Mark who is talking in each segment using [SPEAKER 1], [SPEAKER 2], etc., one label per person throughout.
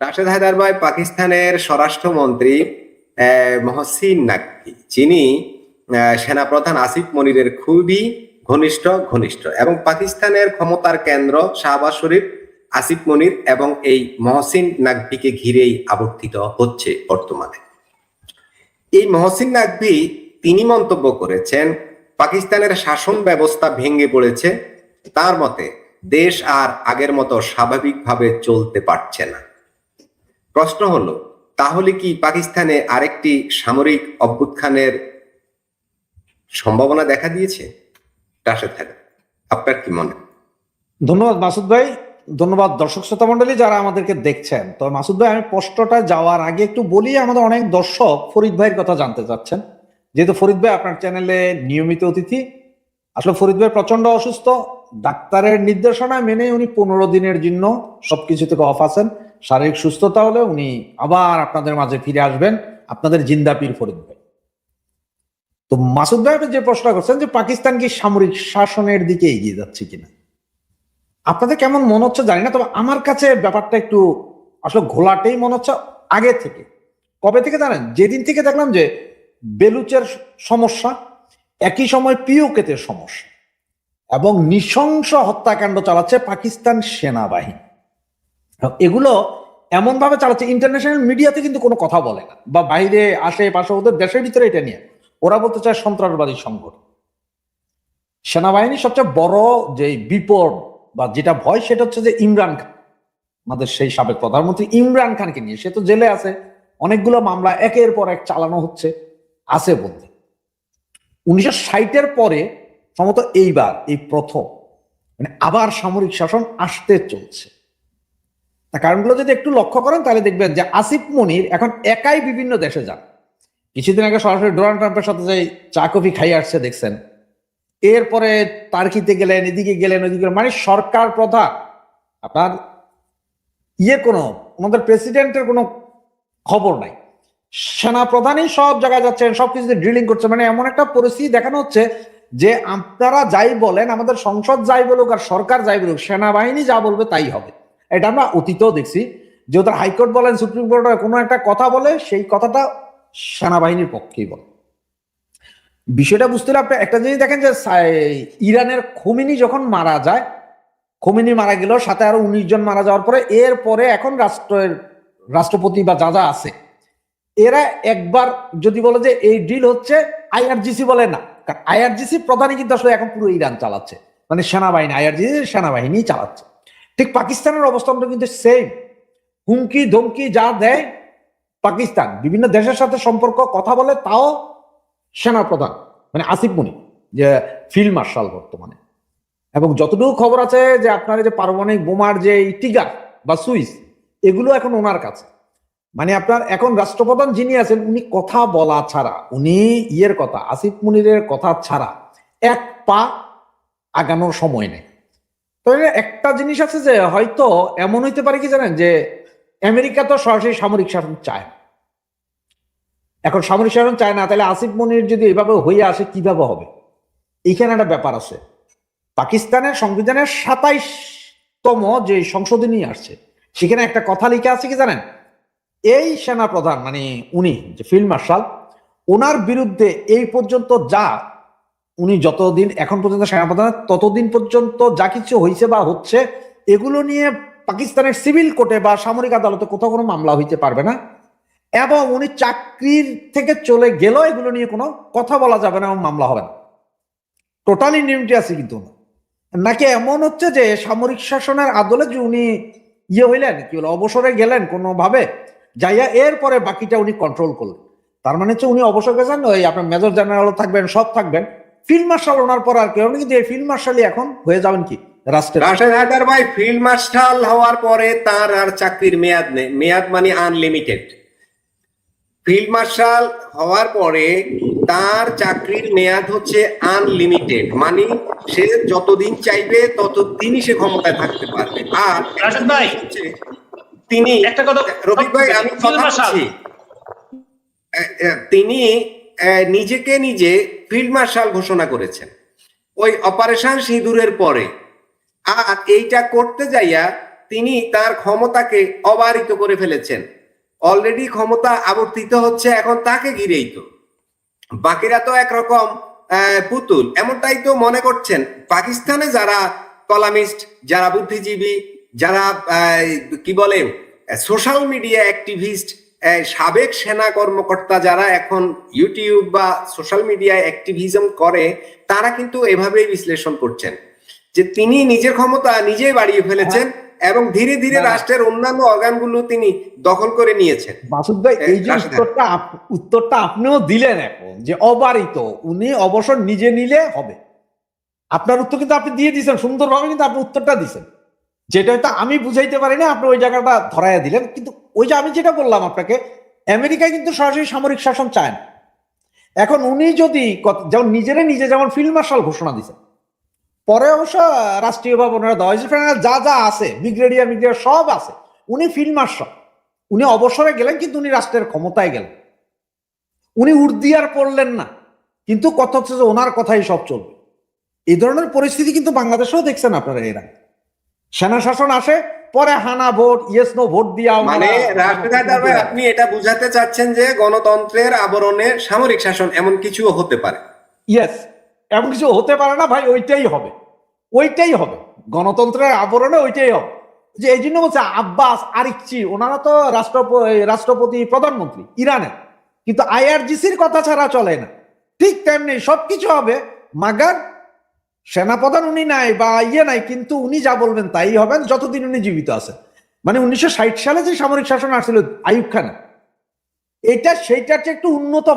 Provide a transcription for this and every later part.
[SPEAKER 1] রাশেদ হায়দার ভাই পাকিস্তানের স্বরাষ্ট্রমন্ত্রী মহসিন নাকভি, যিনি সেনাপ্রধান আসিফ মনিরের খুবই ঘনিষ্ঠ এবং পাকিস্তানের ক্ষমতার কেন্দ্র শাহবাজ শরীফ, আসিফ মনির এবং এই মহসিন নাকভিকে ঘিরেই আবর্তিত হচ্ছে বর্তমানে। এই মহসিন নাকভি তিনি মন্তব্য করেছেন পাকিস্তানের শাসন ব্যবস্থা ভেঙে পড়েছে, তার মতে দেশ আর আগের মতো স্বাভাবিকভাবে চলতে পারছে না। প্রশ্ন হলো, তাহলে কি পাকিস্তানে আরেকটি সামরিক অভ্যুত্থানের সম্ভাবনা দেখা দিয়েছে? রাশেদ হায়দার, আপনার কি মনে?
[SPEAKER 2] ধন্যবাদ মাসুদ ভাই, ধন্যবাদ দর্শক শ্রোতা মন্ডলী যারা আমাদেরকে দেখছেন। তো মাসুদ ভাই, আমি প্রশ্নটা যাওয়ার আগে একটু বলি, আমাদের অনেক দর্শক ফরিদ ভাইয়ের কথা জানতে চাচ্ছেন, যেহেতু ফরিদ ভাই আপনার চ্যানেলে নিয়মিত অতিথি। আসলে ফরিদ ভাই প্রচন্ড অসুস্থ, ডাক্তারের নির্দেশনা মেনে উনি 15 দিনের জন্য সবকিছু থেকে অফ আছেন। শারীরিক সুস্থতা হলে উনি আবার আপনাদের মাঝে ফিরে আসবেন, আপনাদের জিন্দাপীর ফরিদ ভাই। তো মাসুদ ভাই আপনি যে প্রশ্ন করছেন যে পাকিস্তান কি সামরিক শাসনের দিকে এগিয়ে যাচ্ছে কিনা, আপনাদের কেমন মনে হচ্ছে জানি না, তবে আমার কাছে ব্যাপারটা একটু আসলে ঘোলাটেই মনে হচ্ছে আগে থেকে। কবে থেকে জানেন? যেদিন থেকে দেখলাম যে বেলুচের সমস্যা, একই সময় পিওকেতের সমস্যা এবং নৃশংস হত্যাকাণ্ড চালাচ্ছে পাকিস্তান সেনাবাহিনী। এগুলো এমন ভাবে চালাচ্ছে, ইন্টারন্যাশনাল মিডিয়াতে কিন্তু কোনো কথা বলে না, বা বাইরে আশেপাশে ওদের দেশের ভিতরে এটা নিয়ে ওরা বলতে চায় সন্ত্রাসবাদী সংগঠন। সেনাবাহিনী সবচেয়ে বড় যে বিপদ বা যেটা ভয় সেটা হচ্ছে যে ইমরান খান, আমাদের সেই সাবেক প্রধানমন্ত্রী ইমরান খানকে নিয়ে। সে তো জেলে আছে, অনেকগুলো মামলা একের পর এক চালানো হচ্ছে, আছে বলতে 1960-এর পরে সম্ভবত এইবার এই প্রথম মানে আবার সামরিক শাসন আসতে চলছে। কারণগুলো যদি একটু লক্ষ্য করেন তাহলে দেখবেন যে আসিফ মনির এখন একাই বিভিন্ন দেশে যান। কিছুদিন আগে সরাসরি ডোনাল্ড ট্রাম্পের সাথে যে চা কফি খাই আসছে দেখছেন, এরপরে টার্কিতে গেলেন, এদিকে গেলেন, ওইদিকে, মানে সরকার প্রধান আপনার কোনো আমাদের প্রেসিডেন্টের কোনো খবর নাই, সেনা প্রধানই সব জায়গায় যাচ্ছেন, সবকিছুতে ড্রিলিং করছে। মানে এমন একটা পরিস্থিতি দেখানো হচ্ছে যে আপনারা যাই বলেন, আমাদের সংসদ যাই বলুক আর সরকার যাই বলুক, সেনাবাহিনী যা বলবে তাই হবে। এটা আমরা অতীতেও দেখছি যে ওদের হাইকোর্ট বলেন, সুপ্রিম কোর্ট কোনো একটা কথা বলে, সেই কথাটা সেনাবাহিনীর পক্ষেই বলে। বিষয়টা বুঝতে হলে আপনি একটা জিনিস দেখেন যে ইরানের খোমেনি যখন মারা যায়, খোমেনি মারা গেল, সাথে আরো 19 জন মারা যাওয়ার পরে এরপরে এখন রাষ্ট্রপতি বা যা যা আছে এরা একবার যদি বলে যে এই ডিল হচ্ছে, আইআরজিসি বলে না, কারণ আইআরজিসি প্রধানই কিন্তু আসলে এখন পুরো ইরান চালাচ্ছে, মানে সেনাবাহিনী, আইআরজিসি সেনাবাহিনী চালাচ্ছে। ঠিক পাকিস্তানের অবস্থানটা কিন্তু সেম, হুমকি ধমকি যা দেয় পাকিস্তান, বিভিন্ন দেশের সাথে সম্পর্ক কথা বলে, তাও সেনাপ্রধান মানে আসিফ মনির, যে ফিল্ড মার্শাল বর্তমানে। এবং যতটুকু খবর আছে যে আপনার যে পারমাণবিক বোমার যে টিগার বা সুইচ, এগুলো এখন ওনার কাছে। মানে আপনার এখন রাষ্ট্রপ্রধান যিনি আছেন উনি কথা বলা ছাড়া, উনি কথা আসিফ মনিরের কথা ছাড়া এক পা আগানোর সময় নেই। তো একটা জিনিস আছে যে হয়তো এমন হইতে পারে কি জানেন, যে আমেরিকা তো সরাসরি সামরিক শাসন চায়, এখন সামরিক শাসন চায় না, তাহলে আসিফ মনির যদি এইভাবে হয়ে আসে কিভাবে হবে? এইখানে একটা ব্যাপার আছে। পাকিস্তানের সংবিধানের 27তম যে সংশোধনী আসছে, সেখানে একটা কথা লিখে আছে কি জানেন, এই সেনা প্রধান মানে উনি যে ফিল্ড মার্শাল, ওনার বিরুদ্ধে এই পর্যন্ত যা উনি যতদিন এখন পর্যন্ত সেনাপ্রধান ততদিন পর্যন্ত যা কিছু হয়েছে বা হচ্ছে, এগুলো নিয়ে পাকিস্তানের সিভিল কোর্টে বা সামরিক আদালতে কোথাও কোনো মামলা হইতে পারবে না, এবং উনি চাকরির থেকে চলে গেলেও এগুলো নিয়ে কোনো কথা বলা যাবে না এবং মামলা হবে না। টোটাল ইমিউনিটি আছে কিন্তু নাকি এমন হচ্ছে যে সামরিক শাসনের আদলে যে উনি হইলেন, কি বলে, অবসরে গেলেন কোনোভাবে যাইয়া, এরপরে বাকিটা উনি কন্ট্রোল করলেন। তার মানে হচ্ছে উনি অবসর গেছেন, ওই আপনার মেজর জেনারেলও থাকবেন, সব থাকবেন, ফিল্ড মার্শাল ওনার পর আর কেউ, কিন্তু এই ফিল্ড মার্শালই এখন হয়ে যাবেন কি রাষ্ট্রের।
[SPEAKER 1] রাশেদ হায়দার ভাই, ফিল্ড মার্শাল হওয়ার পরে তার আর চাকরির মেয়াদ নেই, মেয়াদ মানে আনলিমিটেড। ফিল্ড মার্শাল হওয়ার পরে তার চাকরির মেয়াদ হচ্ছে আনলিমিটেড, মানে সে যতদিন চাইবে ততদিনই সে ক্ষমতায় থাকতে পারবে। আর
[SPEAKER 3] রাশেদ ভাই,
[SPEAKER 1] তিনি
[SPEAKER 3] একটা কথা,
[SPEAKER 1] রফিক ভাই আমি কথা বলছি, তিনি নিজেকে নিজে ফিল্ড মার্শাল ঘোষণা করেছেন ওই অপারেশন সিঁদুরের পরে। আর এইটা করতে যাইয়া তিনি তার ক্ষমতাকে অবারিত করে ফেলেছেন। অলরেডি ক্ষমতা আবর্তিত হচ্ছে, এখন তাকে ঘিরেই তো বাকিরা তো একরকম পুতুল, এমনটাই তো মনে করছেন। পাকিস্তানে যারা কলামিস্ট, যারা বুদ্ধিজীবী, যারা কি বলে সোশ্যাল মিডিয়া অ্যাক্টিভিস্ট, সাবেক সেনা কর্মকর্তা যারা এখন ইউটিউব বা সোশ্যাল মিডিয়ায় অ্যাক্টিভিজম করে, তারা কিন্তু এভাবেই বিশ্লেষণ করছেন যে তিনি নিজের ক্ষমতা নিজেই বাড়িয়ে ফেলেছেন এবং ধীরে ধীরে রাষ্ট্রের অন্যান্য অর্গানগুলো তিনি দখল করে নিয়েছেন।
[SPEAKER 2] মাসুদ ভাই, এই যে উত্তরটা আপনিও দিলেন এখন যে অবারিত, উনি অবসর নিজে নিলে হবে। আপনার উত্তর কিন্তু আপনি দিয়ে দিয়েছেন সুন্দরভাবে, কিন্তু আপনি উত্তরটা দিচ্ছেন, যেটা হয়তো আমি বুঝাইতে পারি না, আপনি ওই জায়গাটা ধরাইয়া দিলেন। কিন্তু ওই যে আমি যেটা বললাম আপনাকে, আমেরিকায় কিন্তু সরাসরি সামরিক শাসন চায় না। এখন উনি যদি যেমন নিজে যেমন ফিল্ড মার্শাল ঘোষণা দিচ্ছেন, পরে অবশ্য রাষ্ট্রীয় ভবনের দেওয়া হয়েছে, যা যা আছে মিগ্রেডিয়া সব আছে, উনি ফিল্ড মার্শাল, উনি অবসরে গেলেন কিন্তু উনি রাষ্ট্রের ক্ষমতায় গেলেন, উনি উর্দিয়ার করলেন না, কিন্তু কথা হচ্ছে যে ওনার কথাই সব চলবে। এই ধরনের পরিস্থিতি কিন্তু বাংলাদেশেও দেখছেন আপনারা। এরা সেনা শাসন আসে, পরে হানা ভোট, ইয়েস নো ভোট দিয়া,
[SPEAKER 1] মানে রাষ্ট্রীয় আপনি এটা বুঝাতে চাচ্ছেন যে গণতন্ত্রের আবরণে সামরিক শাসন এমন কিছু হতে পারে?
[SPEAKER 2] ইয়েস, এমন কিছু হতে পারে না ভাই, ওইটাই হবে গণতন্ত্রের আবরণে, ওইটাই হবে। যে এই জন্য বলছে আব্বাস আরিকচি, ওনারা তো রাষ্ট্রপতি প্রধানমন্ত্রী ইরানের, কিন্তু আইআরজিসির কথা ছাড়া চলে না। ঠিক তেমনি সবকিছু হবে, মাগার সেনাপ্রধান উনি নাই বা নাই, কিন্তু উনি যা বলবেন তাই হবেন যতদিন উনি জীবিত আছেন। মানে 1960 সালে যে সামরিক শাসন আসছিল আইয়ুব খান, এটা সেইটার চেয়ে একটু উন্নত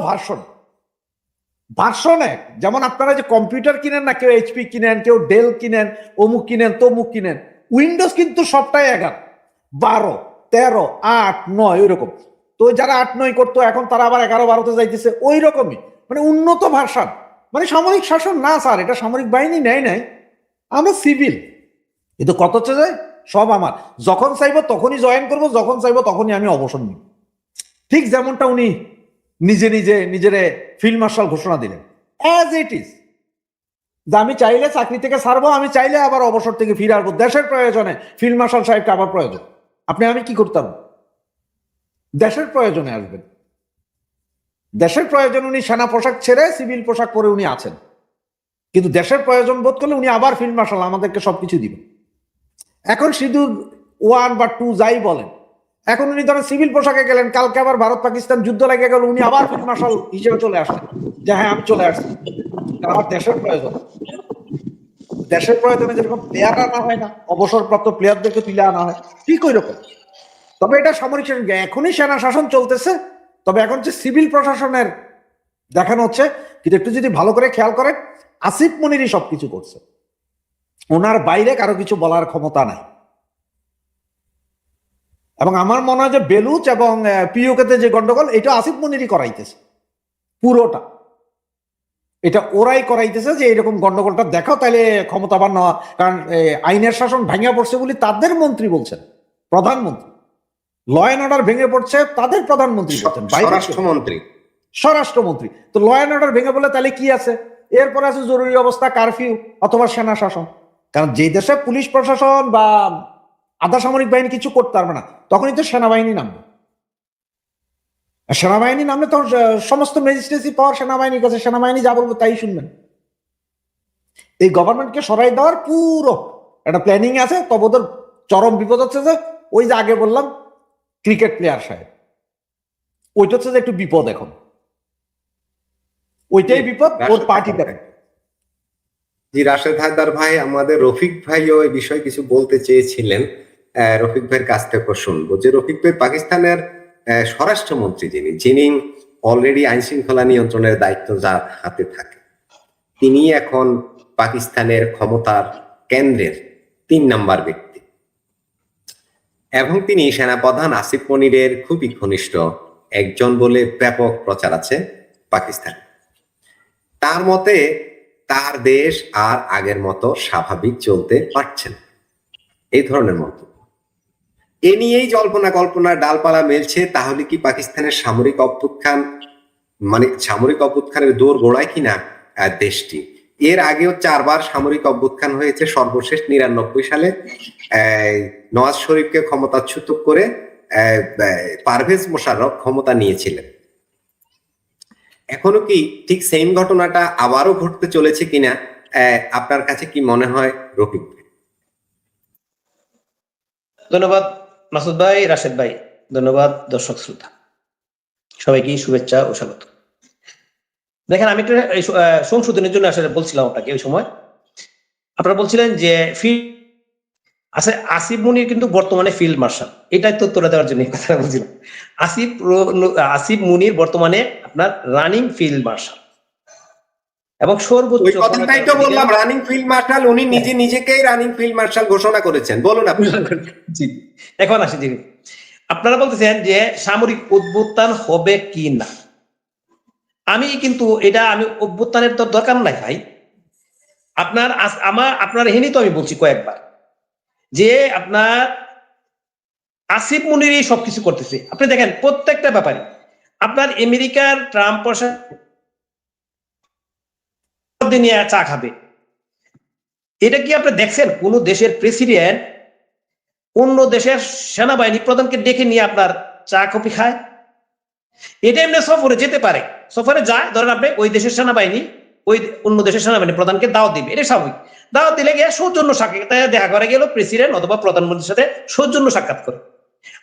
[SPEAKER 2] ভার্সনে। যেমন আপনারা যে কম্পিউটার কিনেন না, কেউ এইচপি কিনেন, কেউ ডেল কিনেন, অমুক কিনেন তমুক কিনেন, উইন্ডোজ কিন্তু সবটাই 11, 12, 13, 8, 9 ওইরকম। তো যারা 8, 9 করতো এখন তারা আবার 11, 12-তে যাইতেছে, ওই রকমই। মানে উন্নত ভার্সন, মানে সামরিক শাসন না স্যার, এটা সামরিক বাহিনী নাই, আমরা সিভিল। কিন্তু কত হচ্ছে যে সব আমার, যখন চাইবো তখনই জয়েন করবো, যখন চাইবো তখনই আমি অবসর নিব। ঠিক যেমনটা উনি নিজেরে ফিল্ড মার্শাল ঘোষণা দিলেন, অ্যাজ ইট ইজ। যে আমি চাইলে চাকরি থেকে ছাড়বো, আমি চাইলে আবার অবসর থেকে ফিরে আসবো, দেশের প্রয়োজনে ফিল্ড মার্শাল সাহেবকে আবার প্রয়োজন। আমি কি করতাম? দেশের প্রয়োজনে আসবেন, দেশের প্রয়োজন উনি সেনা পোশাক ছেড়ে সিভিল পোশাক পরে উনি আছেন, কিন্তু দেশের প্রয়োজন বোধ করলে উনি আবার ফিল্ড মার্শাল আমাদেরকে সবকিছু দিবেন। এখন শুধু 1 বা 2 যাই বলেন, এখন উনি ধরেন সিভিল পোশাকে গেলেন, কালকে আবার ভারত পাকিস্তান যুদ্ধ লেগে গেল, উনি আবার ফিল্ড মার্শাল হিসেবে চলে আসছেন যে হ্যাঁ আমি চলে আসছি, আমার দেশের প্রয়োজনে যেরকম প্লেয়ার আনা হয় না, অবসরপ্রাপ্ত প্লেয়ারদেরকে তুলে আনা হয়, ঠিক ওই রকম। তবে এটা সামরিক শাসন, এখনই সেনা শাসন চলতেছে, তবে এখন যে সিভিল প্রশাসনের দেখানো হচ্ছে। কিন্তু একটু যদি ভালো করে খেয়াল করেন, আসিফ মনিরই সবকিছু করছে, ওনার বাইরে কারো কিছু বলার ক্ষমতা নাই। এবং আমার মনে হয় যে বেলুচ এবং পিওকেতে যে গন্ডগোল, এটা আসিফ মনিরই করাইতেছে পুরোটা, এটা ওরাই করাইতেছে যে এরকম গন্ডগোলটা দেখাও, তাহলে ক্ষমতাবান নেওয়া। কারণ আইনের শাসন ভেঙে পড়ছে বলে তাদের মন্ত্রী বলছেন, প্রধানমন্ত্রী। ল অ্যান্ড অর্ডার ভেঙে পড়ছে, তাদের প্রধানমন্ত্রী বলছেন, স্বরাষ্ট্রমন্ত্রী। তো ল অ্যান্ড অর্ডার ভেঙে বলে তাহলে কি আছে? এরপর আছে জরুরি অবস্থা, কারফিউ অথবা সেনা শাসন। কারণ যে দেশে পুলিশ প্রশাসন বা আধা সামরিক বাহিনী কিছু করতে পারবে না, তখনই তো সেনাবাহিনী নামবে। সেনাবাহিনী নামলে তখন সমস্ত ম্যাজিস্ট্রেসি পাওয়ার সেনাবাহিনীর কাছে, সেনাবাহিনী যা বলবে তাই শুনবেন। এই গভর্নমেন্টকে সরাই দেওয়ার পুরো একটা প্ল্যানিং আছে। তবে ওদের চরম বিপদ হচ্ছে যে ওই যে আগে বললাম ক্রিকেট প্লেয়ার সাহেব, ওইটা হচ্ছে যে একটু বিপদ এখন, ওইটাই বিপদ ওর পার্টিতে।
[SPEAKER 1] জি রাশেদ হায়দার ভাই, আমাদের রফিক ভাইও এই বিষয়ে কিছু বলতে চেয়েছিলেন, রফিক ভাইয়ের কাছ থেকে শুনবো। যে রফিক ভাই পাকিস্তানের স্বরাষ্ট্রমন্ত্রী যিনি অলরেডি আইন শৃঙ্খলা নিয়ন্ত্রণের দায়িত্ব যার হাতে থাকে, তিনি এখন পাকিস্তানের ক্ষমতার কেন্দ্রের 3 নাম্বার ব্যক্তি এবং তিনি সেনাপ্রধান আসিফ মনিরের খুবই ঘনিষ্ঠ একজন বলে ব্যাপক প্রচার আছে পাকিস্তান। তার মতে তার দেশ আর আগের মতো স্বাভাবিক চলতে পারছে না, এই ধরনের মন্তব্য। এ নিয়েই জল্পনা কল্পনার ডালপালা মেলছে। তাহলে কি পাকিস্তানের সামরিক অভ্যুত্থানের দৌড় গোড়ায় কিনা দেশটি? এর আগেও 4বার সামরিক অভ্যুত্থান হয়েছে, সর্বশেষ 99 সালে নওয়াজ শরীফকে ক্ষমতাচ্যুত করে পারভেজ মোশাররফ ক্ষমতা নিয়েছিলেন। এখনো কি ঠিক সেম ঘটনাটা আবারও ঘটতে চলেছে কিনা, আপনার কাছে কি মনে হয় রকিব?
[SPEAKER 3] ধন্যবাদ মাসুদ ভাই, রাশেদ ভাই, ধন্যবাদ দর্শক শ্রোতা সবাইকে শুভেচ্ছা ও স্বাগত। দেখেন, আমি একটা সংশোধনের জন্য আসলে বলছিলাম আপনাকে ওই সময়, আপনারা বলছিলেন যে আসিফ মুনির কিন্তু বর্তমানে ফিল্ড মার্শাল, এটাই তো তোলা দেওয়ার জন্য কথা বলছিলাম। আসিফ মুনির বর্তমানে আপনার রানিং ফিল্ড মার্শাল এবং সর্বোচ্চ
[SPEAKER 1] কথাটাই তো বললাম, রানিং ফিল্ড মার্শাল। উনি নিজেকেই রানিং ফিল্ড মার্শাল ঘোষণা করেছেন। বলুন আপনি।
[SPEAKER 3] জি, এখন আসি দিন, আপনারা বলতেছেন যে সামরিক অভ্যুত্থান হবে কি না। আমি কিন্তু আমি অভ্যুত্থানের তো দরকার নাই ভাই। আপনার এখানেই তো আমি বলছি কয়েকবার যে আপনার আসিফ মুনিরই সবকিছু করতেছে। আপনি দেখেন প্রত্যেকটা ব্যাপারে আপনার আমেরিকার ট্রাম্প প্রশাসন নিয়ে চা খাবে, এটা কি আপনি দেখছেন কোন দেশের প্রেসিডেন্ট অন্য দেশের সেনাবাহিনী প্রধানকে ডেকে নিয়ে আপনার চা কফি খায়? এটা এমনি সফরে যেতে পারে, সফরে যায়, ধরেন আপনি ওই দেশের সেনাবাহিনী ওই অন্য দেশের সেনাবাহিনী প্রধানকে দাওয়াত দিবে, এটা স্বাভাবিক। দাওয়াত দিলে গিয়ে সৌজন্য সাক্ষাৎ দেখা করে গেল প্রেসিডেন্ট অথবা প্রধানমন্ত্রীর সাথে সৌজন্য সাক্ষাৎ করে।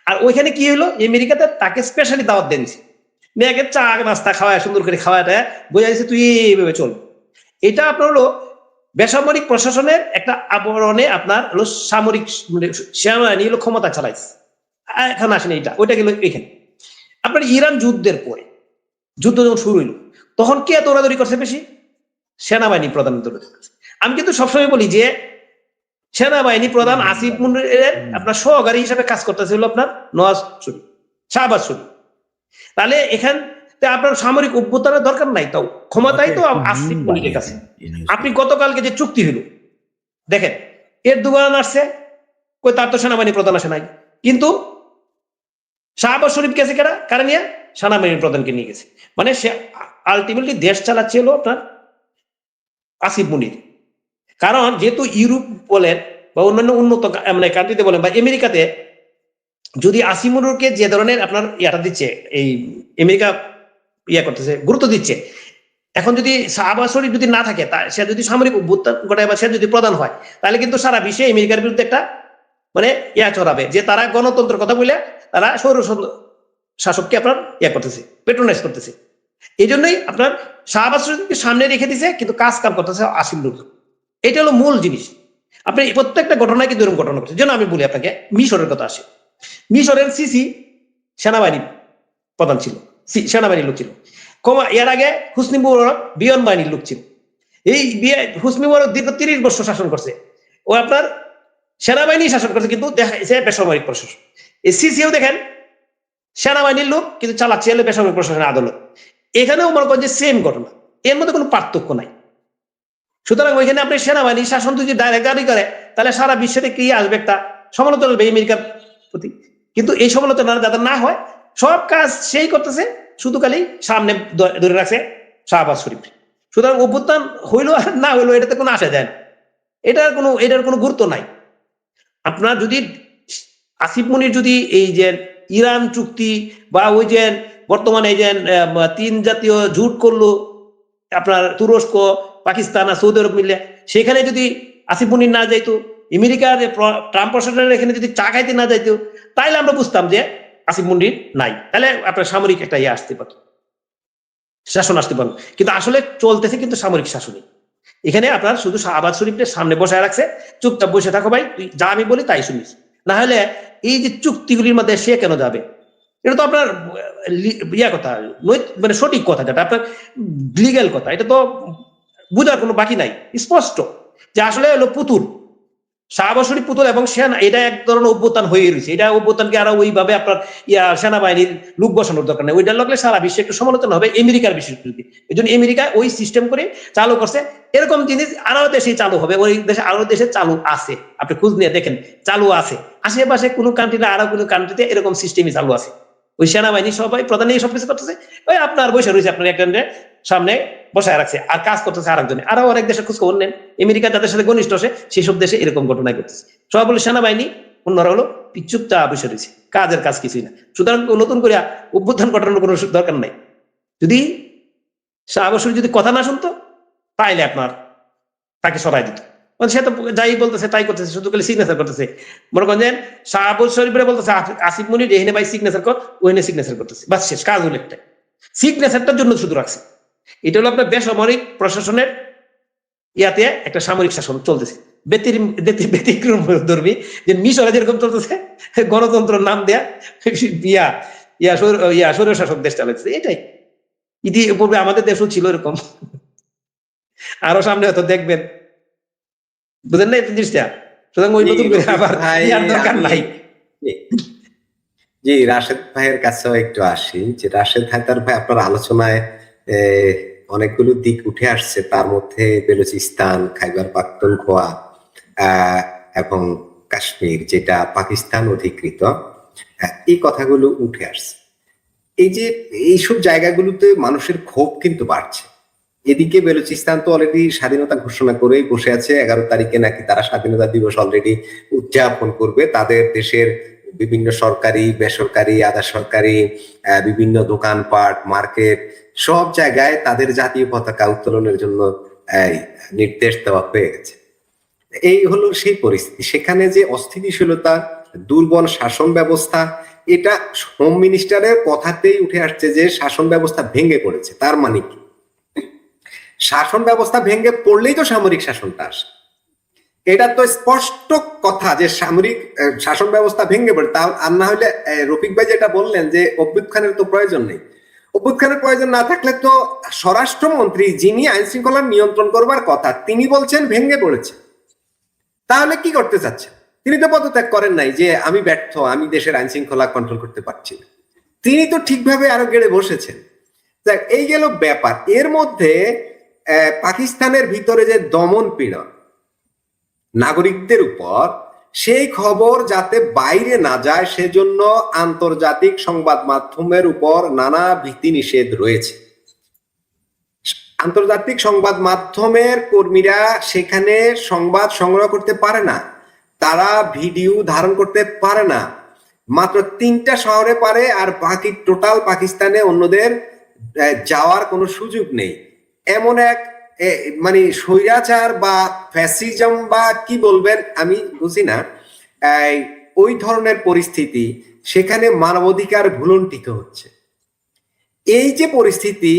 [SPEAKER 3] আর ওইখানে কি হলো, আমেরিকাতে তাকে স্পেশালি দাওয়াত দিয়ে দিচ্ছে, মেয়েকে চা নাস্তা খাওয়ায় সুন্দর করে খাওয়াটা বোঝা যাচ্ছে তুই এইভাবে চল। এটা আপনার হলো বেসামরিক প্রশাসনের একটা আবরণে আপনার হলো সামরিক সেনাবাহিনী হলো ক্ষমতা চালাইছে। এখন আসেন এইটা, ওইটা গেল এখানে। আপনার ইরান যুদ্ধের পরে, যুদ্ধ যখন শুরু হইল তখন কে দৌড়াদৌড়ি করছে বেশি? সেনাবাহিনী প্রধান দৌড়াদৌড়ি করছে। আমি কিন্তু সবসময় বলি যে সেনাবাহিনী প্রধান আসিফ মুনিরের আপনার সহকারী হিসেবে কাজ করতেছিল আপনার নওয়াজ শরীফ, শাহবাজ শরীফ। তাহলে এখান আপনার সামরিক অভ্যুত্থানের দরকার নাই, তাও ক্ষমতাই তো আসিফ মুনিরের কাছে। আপনি গতকালকে যে চুক্তি হইল দেখেন, এরদোগান আসছে, কই তার তো সেনাবাহিনী প্রধান আসে নাই, কিন্তু শাহবাজ শরীফ গেছে কারা নিয়ে? সেনাবাহিনী প্রধানকে নিয়ে গেছে। মানে সে আলটিমেটলি দেশ চালাচ্ছে হলো আপনার আসিফ মুনির। কারণ যেহেতু ইউরোপ বলেন বা অন্যান্য উন্নত মানে কান্ট্রিতে বলেন বা আমেরিকাতে যদি আসিফ মুনিরকে যে ধরনের আপনার ইয়াটা দিচ্ছে, এই আমেরিকা করতেছে, গুরুত্ব দিচ্ছে, এখন যদি শাহবাজ শরীফ যদি না থাকে, সে যদি সামরিক অভ্যুত্থান ঘটায় বা সে যদি প্রধান হয়, তাহলে কিন্তু সারা বিশ্বে আমেরিকার বিরুদ্ধে একটা মানে চড়াবে যে তারা গণতন্ত্রের কথা বলে তারা সৌর শাসককে আপনার করতেছে, পেট্রোনাইজ করতেছে। এই জন্যই আপনার শাহবাজ শরীফকে সামনে রেখে দিছে, কিন্তু কাজ কাম করতেছে আসিফ মুনির। এটা হলো মূল জিনিস। আপনি প্রত্যেকটা ঘটনায় কিন্তু এরকম ঘটনা করছে। যেন আমি বলি আপনাকে, মিশরের কথা আসে। মিশরের সিসি সেনাবাহিনী প্রধান ছিল, সেনাবাহিনীর লোক ছিল। এর আগে হুসনি মুবারক বিমান বাহিনীর লোক ছিল। এই হুসনি মুবারক দীর্ঘ 30 বছর শাসন করছে, ও আপনার সেনাবাহিনী শাসন করছে, কিন্তু দেখা যাচ্ছে বেসামরিক প্রশাসন। এই সিসিও দেখেন সেনাবাহিনীর লোক, কিন্তু চালাচ্ছে হলে বেসামরিক প্রশাসনের আদালত। এখানেও মনে করেন যে সেম ঘটনা, এর মধ্যে কোনো পার্থক্য নাই। সুতরাং ওইখানে আপনি সেনাবাহিনী শাসন যদি ডাইরেক্ট গাড়ি করে, তাহলে সারা বিশ্বে কি আসবে? একটা সমালোচনা হবে আমেরিকার প্রতি। কিন্তু এই সমালোচনা যাদের না হয়, সব কাজ সেই করতেছে, শুধু খালি সামনে ধরে রাখছে শাহবাজ শরীফ। সুতরাং অভ্যুত্থান হইলো আর না হইলো এটাতে কোনো আসা যায় না, এটার কোনো গুরুত্ব নাই। আপনার যদি আসিফ মুনির যদি এই যে ইরান চুক্তি বা ওই যে বর্তমানে এই যে 3 জাতীয় জোট করলো আপনার তুরস্ক, পাকিস্তান আর সৌদি আরব মিলে, সেখানে যদি আসিফ মুনির না যাইতো, আমেরিকার ট্রাম্প প্রশাসনের এখানে যদি চা খাইতে না যাইতো, তাইলে আমরা বুঝতাম যে আসিফ মুনির নাই, তাহলে আপনার সামরিক একটা আসতে পারত, শাসন আসতে পারত। কিন্তু আসলে চলতেছে কিন্তু সামরিক শাসনই। এখানে আপনার শুধু শাহবাজ শরীফের সামনে বসায় রাখছে, চুপচাপ বসে থাকো ভাই, তুই যা আমি বলি তাই শুনিস। না হলে এই যে চুক্তিগুলির মধ্যে সে কেন যাবে? এটা তো আপনার কথা, মানে সঠিক কথা, যেটা আপনার লিগ্যাল কথা, এটা তো বুঝার কোনো বাকি নাই, স্পষ্ট যে আসলে হলো পুতুল, শাহবাজ শরীফ পুতুল এবং সেনা, এটা এক ধরনের অভ্যুত্থান হয়ে রয়েছে। এটা অভ্যুত্থানকে আরো ওইভাবে আপনার সেনাবাহিনীর লোক বসানোর দরকার নেই, ওইটা লাগলে সারা বিশ্বে একটু সমালোচনা হবে আমেরিকার বিশেষ করে। এই জন্য আমেরিকা ওই সিস্টেম করে চালু করছে। এরকম জিনিস আরো দেশে চালু হবে, ওই দেশে আরো দেশে চালু আছে, আপনি খোঁজ নিয়ে দেখেন চালু আছে। আশেপাশে কোনো কান্ট্রি না আরো কোনো কান্ট্রিতে এরকম সিস্টেমই চালু আছে। ওই সেনাবাহিনী সবাই প্রধান সবকিছু করতেছে, ওই আপনার বসে রয়েছে আপনার একটা সামনে বসায় রাখছে, আর কাজ করতেছে আরেকজনে। আরো অনেক দেশের খোঁজ খবর নেন, আমেরিকা যাদের সাথে ঘনিষ্ঠ আছে সেসব দেশে এরকম ঘটনায় করতেছে। সবাই বলে সেনাবাহিনী, অন্যরা হলো চুপচাপ বসে রয়েছে, কাজের কাজ কিছুই না। সুতরাং নতুন করে অভ্যুত্থান ঘটানোর কোনো দরকার নাই। যদি শাহ বশির যদি কথা না শুনতো তাইলে আপনার তাকে সরাই দিত। সে তো যাই বলতেছে তাই করতেছে, শুধু খালি সিগনেচার করতেছে। মনে করেন যে শাহবাজ শরীফের বলতেছে আসিফ মনির এখানে ভাই সিগনেচার কর, ওখানে সিগনেচার করতেছে, বাস শেষ, কাজ হলো একটাই, সিগনেচারটার জন্য শুধু রাখছে। এটা হলো আপনার বেসামরিক প্রশাসনের ইয়াতে একটা সামরিক শাসন চলতেছে, ব্যতিক্রম ধর্মী, যে মিশরে যেরকম চলতেছে গণতন্ত্র নাম দেয়া স্বৈর শাসক দেশ চালাচ্ছে, এটাই ইতিপূর্বে আমাদের দেশও ছিল এরকম, আরো সামনে হয়তো দেখবেন, বুঝেন না এই জিনিসটা। সুতরাং ওই নতুন করে আবার ইয়ার দরকার নাই।
[SPEAKER 1] জি, রাশেদ ভাইয়ের কাছেও একটু আসি, যে রাশেদ হায়দার ভাই আপনার আলোচনায় অনেকগুলো দিক উঠে আসছে, তার মধ্যে বেলুচিস্তান, খাইবার পাখতুনখোয়া এবং কাশ্মীর যেটা পাকিস্তান অধিকৃত, এই কথাগুলো উঠে আসছে। এই যে এইসব জায়গাগুলোতে মানুষের ক্ষোভ কিন্তু বাড়ছে। এদিকে বেলুচিস্তান তো অলরেডি স্বাধীনতা ঘোষণা করেই বসে আছে, 11 তারিখে নাকি তারা স্বাধীনতা দিবস অলরেডি উদযাপন করবে। তাদের দেশের বিভিন্ন সরকারি, বেসরকারি, আধা সরকারি বিভিন্ন দোকানপাট, মার্কেট, সব জায়গায় তাদের জাতীয় পতাকা উত্তোলনের জন্য নির্দেশ দেওয়া হয়ে গেছে। এই হলো সেই পরিস্থিতি। সেখানে যে অস্থিতিশীলতা, দুর্বল শাসন ব্যবস্থা, এটা হোম মিনিস্টারের কথাতেই উঠে আসছে যে শাসন ব্যবস্থা ভেঙে পড়েছে। তার মানে কি? শাসন ব্যবস্থা ভেঙে পড়লেই তো সামরিক শাসনটা আসে। এটা তো স্পষ্ট কথা যে সামরিক শাসন ব্যবস্থা ভেঙে পড়ে। তা আর না হলে রফিক ভাই যেটা বললেন যে অভ্যুত্থানের তো প্রয়োজন নেই, অভ্যুত্থানের প্রয়োজন না থাকলে তো স্বরাষ্ট্রমন্ত্রী যিনি আইন শৃঙ্খলা নিয়ন্ত্রণ করবার কথা তিনি বলছেন ভেঙে পড়েছে, তাহলে কি করতে চাচ্ছেন? তিনি তো পদত্যাগ করেন নাই যে আমি ব্যর্থ, আমি দেশের আইন শৃঙ্খলা কন্ট্রোল করতে পারছি না। তিনি তো ঠিকভাবে আরো গেড়ে বসেছেন। এই গেল ব্যাপার। এর মধ্যে পাকিস্তানের ভিতরে যে দমন পীড়ন নাগরিকদের উপর, সেই খবর যাতে বাইরে না যায় সেজন্য আন্তর্জাতিক সংবাদ মাধ্যমের উপর নানা বিধিনিষেধ রয়েছে। আন্তর্জাতিক সংবাদ মাধ্যমের কর্মীরা সেখানে সংবাদ সংগ্রহ করতে পারে না, তারা ভিডিও ধারণ করতে পারে না, মাত্র 3টা শহরে পারে, আর বাকি টোটাল পাকিস্তানে অন্যদের যাওয়ার কোনো সুযোগ নেই। এমন এক মানে স্বৈরাচার বা ফ্যাসিজম বা কি বলবেন আমি বুঝি না, ওই ধরনের পরিস্থিতি, সেখানে মানবাধিকার ভুলুণ্ঠিত হচ্ছে। এই যে পরিস্থিতি,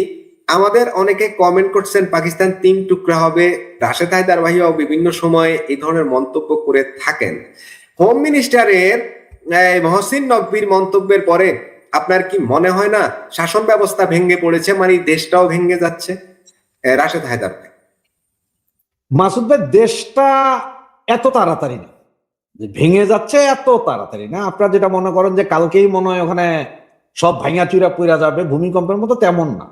[SPEAKER 1] আমাদের অনেকে কমেন্ট করছেন পাকিস্তান 3 টুকরা হবে। রাশেদ হায়দার ভাইও বিভিন্ন সময় এই ধরনের মন্তব্য করে থাকেন। হোম মিনিস্টারের মহসিন নকভির মন্তব্যের পরে আপনার কি মনে হয় না শাসন ব্যবস্থা ভেঙে পড়েছে, মানে দেশটাও ভেঙে যাচ্ছে? রাশেদ হায়দার ভাই।
[SPEAKER 2] মাসুদ ভাই, দেশটা এত তাড়াতাড়ি না যে ভেঙে যাচ্ছে, এত তাড়াতাড়ি না। আপনারা যেটা মনে করেন যে কালকেই মনে হয় ওখানে সব ভাঙা চুরা পইরা যাবে ভূমিকম্পের মতো, তেমন না।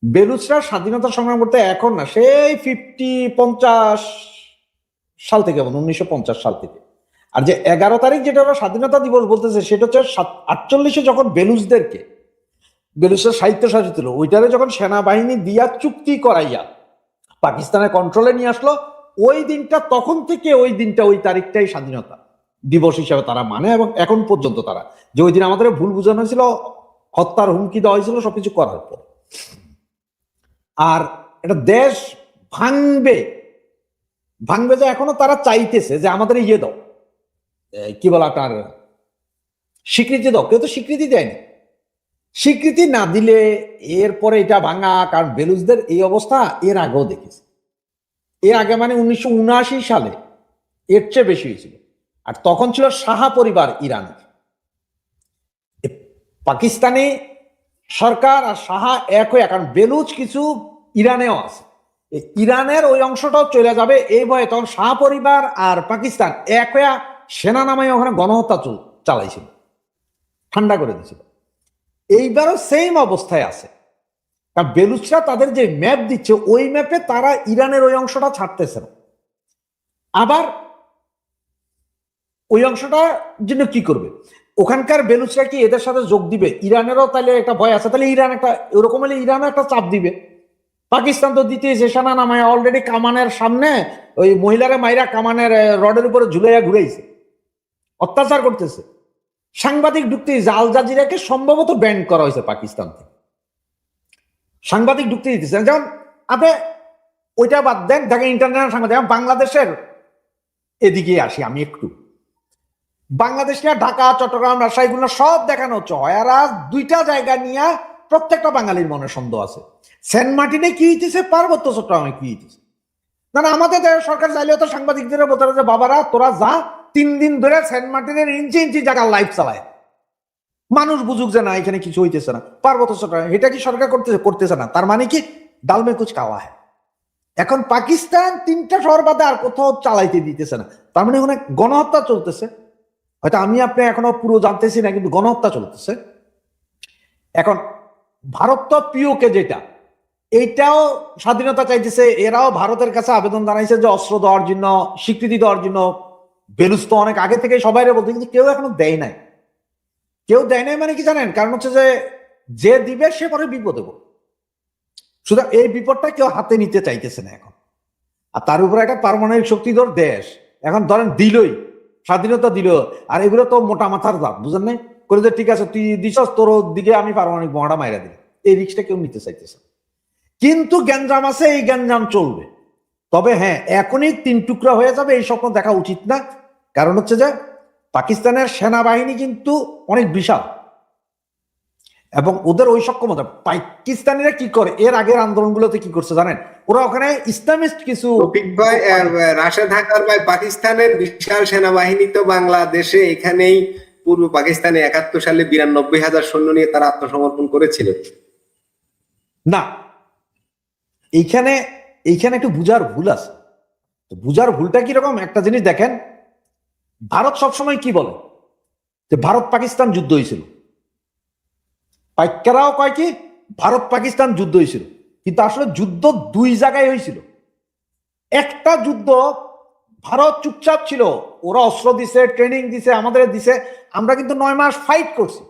[SPEAKER 2] বেলুচরা স্বাধীনতা সংগ্রাম করতে এখন না, সেই 50 সাল থেকে, 1950 সাল থেকে। আর যে 11 তারিখ যেটা ওরা স্বাধীনতা দিবস বলতেছে, সেটা হচ্ছে 48-এ যখন বেলুচদের সাহিত্য শাসিত ছিল, ওইটারে যখন সেনাবাহিনী দিয়া চুক্তি করাইয়া পাকিস্তানের কন্ট্রোলে নিয়ে আসলো, ওই দিনটা, তখন থেকে ওই দিনটা, ওই তারিখটাই স্বাধীনতা দিবস হিসাবে তারা মানে। এবং এখন পর্যন্ত তারা, যে ওই দিন আমাদের ভুল বোঝানো হয়েছিল, হত্যার হুমকি দেওয়া হয়েছিল সবকিছু করার পর। আর এটা দেশ ভাঙবে যে এখনো তারা চাইতেছে যে আমাদের ইয়ে দাও, কি বলে আপনার স্বীকৃতি দাও। কেউ তো স্বীকৃতি দেয়নি। স্বীকৃতি না দিলে এরপরে এটা ভাঙা, কারণ বেলুচদের এই অবস্থা এর আগেও দেখেছে। এর আগে মানে 1979 সালে এর চেয়ে বেশি হয়েছিল। আর তখন ছিল শাহ পরিবার ইরানের, পাকিস্তানি সরকার আর শাহ এক হয়ে, কারণ বেলুচ কিছু ইরানেও আছে, ইরানের ওই অংশটাও চলে যাবে এই ভয়ে তখন শাহ পরিবার আর পাকিস্তান এক হয়ে সেনা নামায় ওখানে গণহত্যা চালাইছিল, ঠান্ডা করে দিয়েছিল। এইবারও সেম অবস্থায় আছে, কারণ বেলুচরা তাদের যে ম্যাপ দিচ্ছে ওই ম্যাপে তারা ইরানের ওই অংশটা ছাড়তেছে না। আবার ওই অংশটা জন্য কি করবে? ওখানকার বেলুচরা কি এদের সাথে যোগ দিবে? ইরানেরও তাহলে একটা ভয় আছে, তাহলে ইরান একটা, এরকম হলে ইরানও একটা চাপ দিবে পাকিস্তান তো দিতেছে সেনা নামায়, অলরেডি কামানের সামনে ওই মহিলারা মাইরা কামানের রডের উপরে ঝুলাইয়া ঘুরাইছে, অত্যাচার করতেছে। সাংবাদিক ঢুকতে আল জাজিরাকে সম্ভবত ব্যান করা হয়েছে পাকিস্তান থেকে, সাংবাদিক ঢুকতে দিতেছে। যেমন আপনি ওইটা বাদ দেন, দেখেন ইন্টারন্যাশনাল সাংবাদিক। বাংলাদেশের এদিকে আসি আমি একটু। বাংলাদেশকে ঢাকা, চট্টগ্রাম, রাজশাহী গুলো সব দেখানো হচ্ছে, আর দুইটা জায়গা নিয়ে প্রত্যেকটা বাঙালির মনে সন্দেহ আছে। সেন্ট মার্টিনে কি হইতেছে, পার্বত্য চট্টগ্রামে কি হইতেছে। না আমাদের দেশের সরকার চাইলেও তো সাংবাদিকদের বলতে যে বাবারা তোরা যা, 3 দিন ধরে সেন্ট মার্টিনের ইঞ্চি ইঞ্চি জায়গা লাইভ চালায়, মানুষ বুঝুক যে না এখানে কিছু হইতেছে না পার্বত্য চট্টগ্রাম। এটা কি সরকার করতেছে না? তার মানে কি ডালমে কুচ কাওয়া হয়। এখন পাকিস্তান 3টা শহর বাদে আর কোথাও চালাইতে দিতেছে না, তার মানে ওখানে গণহত্যা চলতেছে। হয়তো আমি আপনি এখনো পুরো জানতেছি না, কিন্তু গণহত্যা চলতেছে। এখন ভারত তো পিওকে যেটা, এইটাও স্বাধীনতা চাইতেছে, এরাও ভারতের কাছে আবেদন জানাইছে যে অস্ত্র দেওয়ার জন্য, স্বীকৃতি দেওয়ার জন্য। বেলুচ তো অনেক আগে থেকে সবাই বলতে, কিন্তু কেউ এখনো দেয় নাই। কেউ দেয় নাই মানে কি জানেন? কারণ হচ্ছে যে দিবে সে পরে বিপদে পড়বে। সুতরাং এই বিপদটা কেউ হাতে নিতে চাইতেছে না এখন। আর তার উপরে একটা পারমাণবিক শক্তিধর দেশ, এখন ধরেন দিলই, স্বাধীনতা দিল, আর এগুলো তো মোটা মাথার দাম, বুঝেন নাই? করে যে ঠিক আছে তুই দিছস, তোর দিকে আমি পারমাণবিক বোমাটা মাইরা দিই, এই রিস্কটা কেউ নিতে চাইতেছে। কিন্তু গ্যাঞ্জাম আছে, এই গ্যাঞ্জাম চলবে। তবে হ্যাঁ, এখনই 3 টুকরা হয়ে যাবে এই স্বপ্ন দেখা উচিত না। কারণ হচ্ছে যে পাকিস্তানের সেনাবাহিনী কিন্তু অনেক বিশাল, এবং ওদের ওই সক্ষমতা। পাকিস্তানিরা কি করে, এর আগের আন্দোলনগুলোতে কি করছে জানেন? ওরা ওখানে ইসলামিস্ট কিছু
[SPEAKER 1] রফিক ভাই, রাশেদ হায়দার ভাই, পাকিস্তানের বিশাল সেনাবাহিনী তো বাংলাদেশে এখানেই পূর্ব পাকিস্তানে 71 সালে 92,000 সৈন্য নিয়ে তারা আত্মসমর্পণ করেছিল।
[SPEAKER 2] না, এইখানে একটু বুঝার ভুল আছে। তো বুঝার ভুলটা কিরকম, একটা জিনিস দেখেন, ভারত সবসময় কি বলে যে ভারত পাকিস্তান যুদ্ধ হয়েছিল, পাইকারাও কয় কি ভারত পাকিস্তান যুদ্ধ হয়েছিল, কিন্তু আসলে যুদ্ধ 2 জায়গায় হয়েছিল। একটা যুদ্ধ ভারত চুপচাপ ছিল, ওরা অস্ত্র দিছে, ট্রেনিং দিছে, আমাদের দিছে, আমরা কিন্তু 9 মাস ফাইট করছি,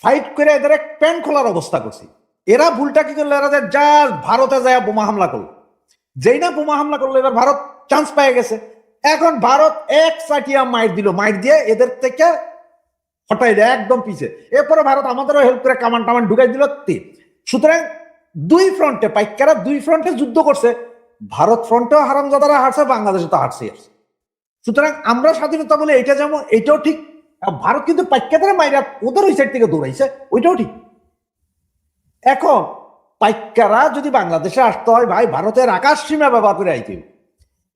[SPEAKER 2] ফাইট করে এদের প্যান্ট খোলার অবস্থা করছি। এরা ভুলটা কি করলো, এরা যা ভারতে যায় বোমা হামলা করলো, যেই না বোমা হামলা করলো, এবার ভারত চান্স পেয়ে গেছে। এখন ভারত এক চাটিয়া মাইর দিল, মাইর দিয়ে এদের থেকে হটাই দেয় একদম পিছে। এরপরে ভারত আমাদেরও হেল্প করে কামান টামান ঢুকাই দিল। সুতরাং 2 ফ্রন্টে, পাইকারা 2 ফ্রন্টে যুদ্ধ করছে। ভারত ফ্রন্টেও হারামজাদারা হারছে, বাংলাদেশে তো হারছে। সুতরাং আমরা স্বাধীনতা বলে এটা যেমন, এটাও ঠিক। ভারত কিন্তু পাইকাদের মাইরা ওদের ওই সাইড থেকে দৌড়াইছে, ওইটাও ঠিক। এখন পাইকারা যদি বাংলাদেশে আসতে হয়, ভাই ভারতের আকাশ সীমা ব্যবহার করে আইতে।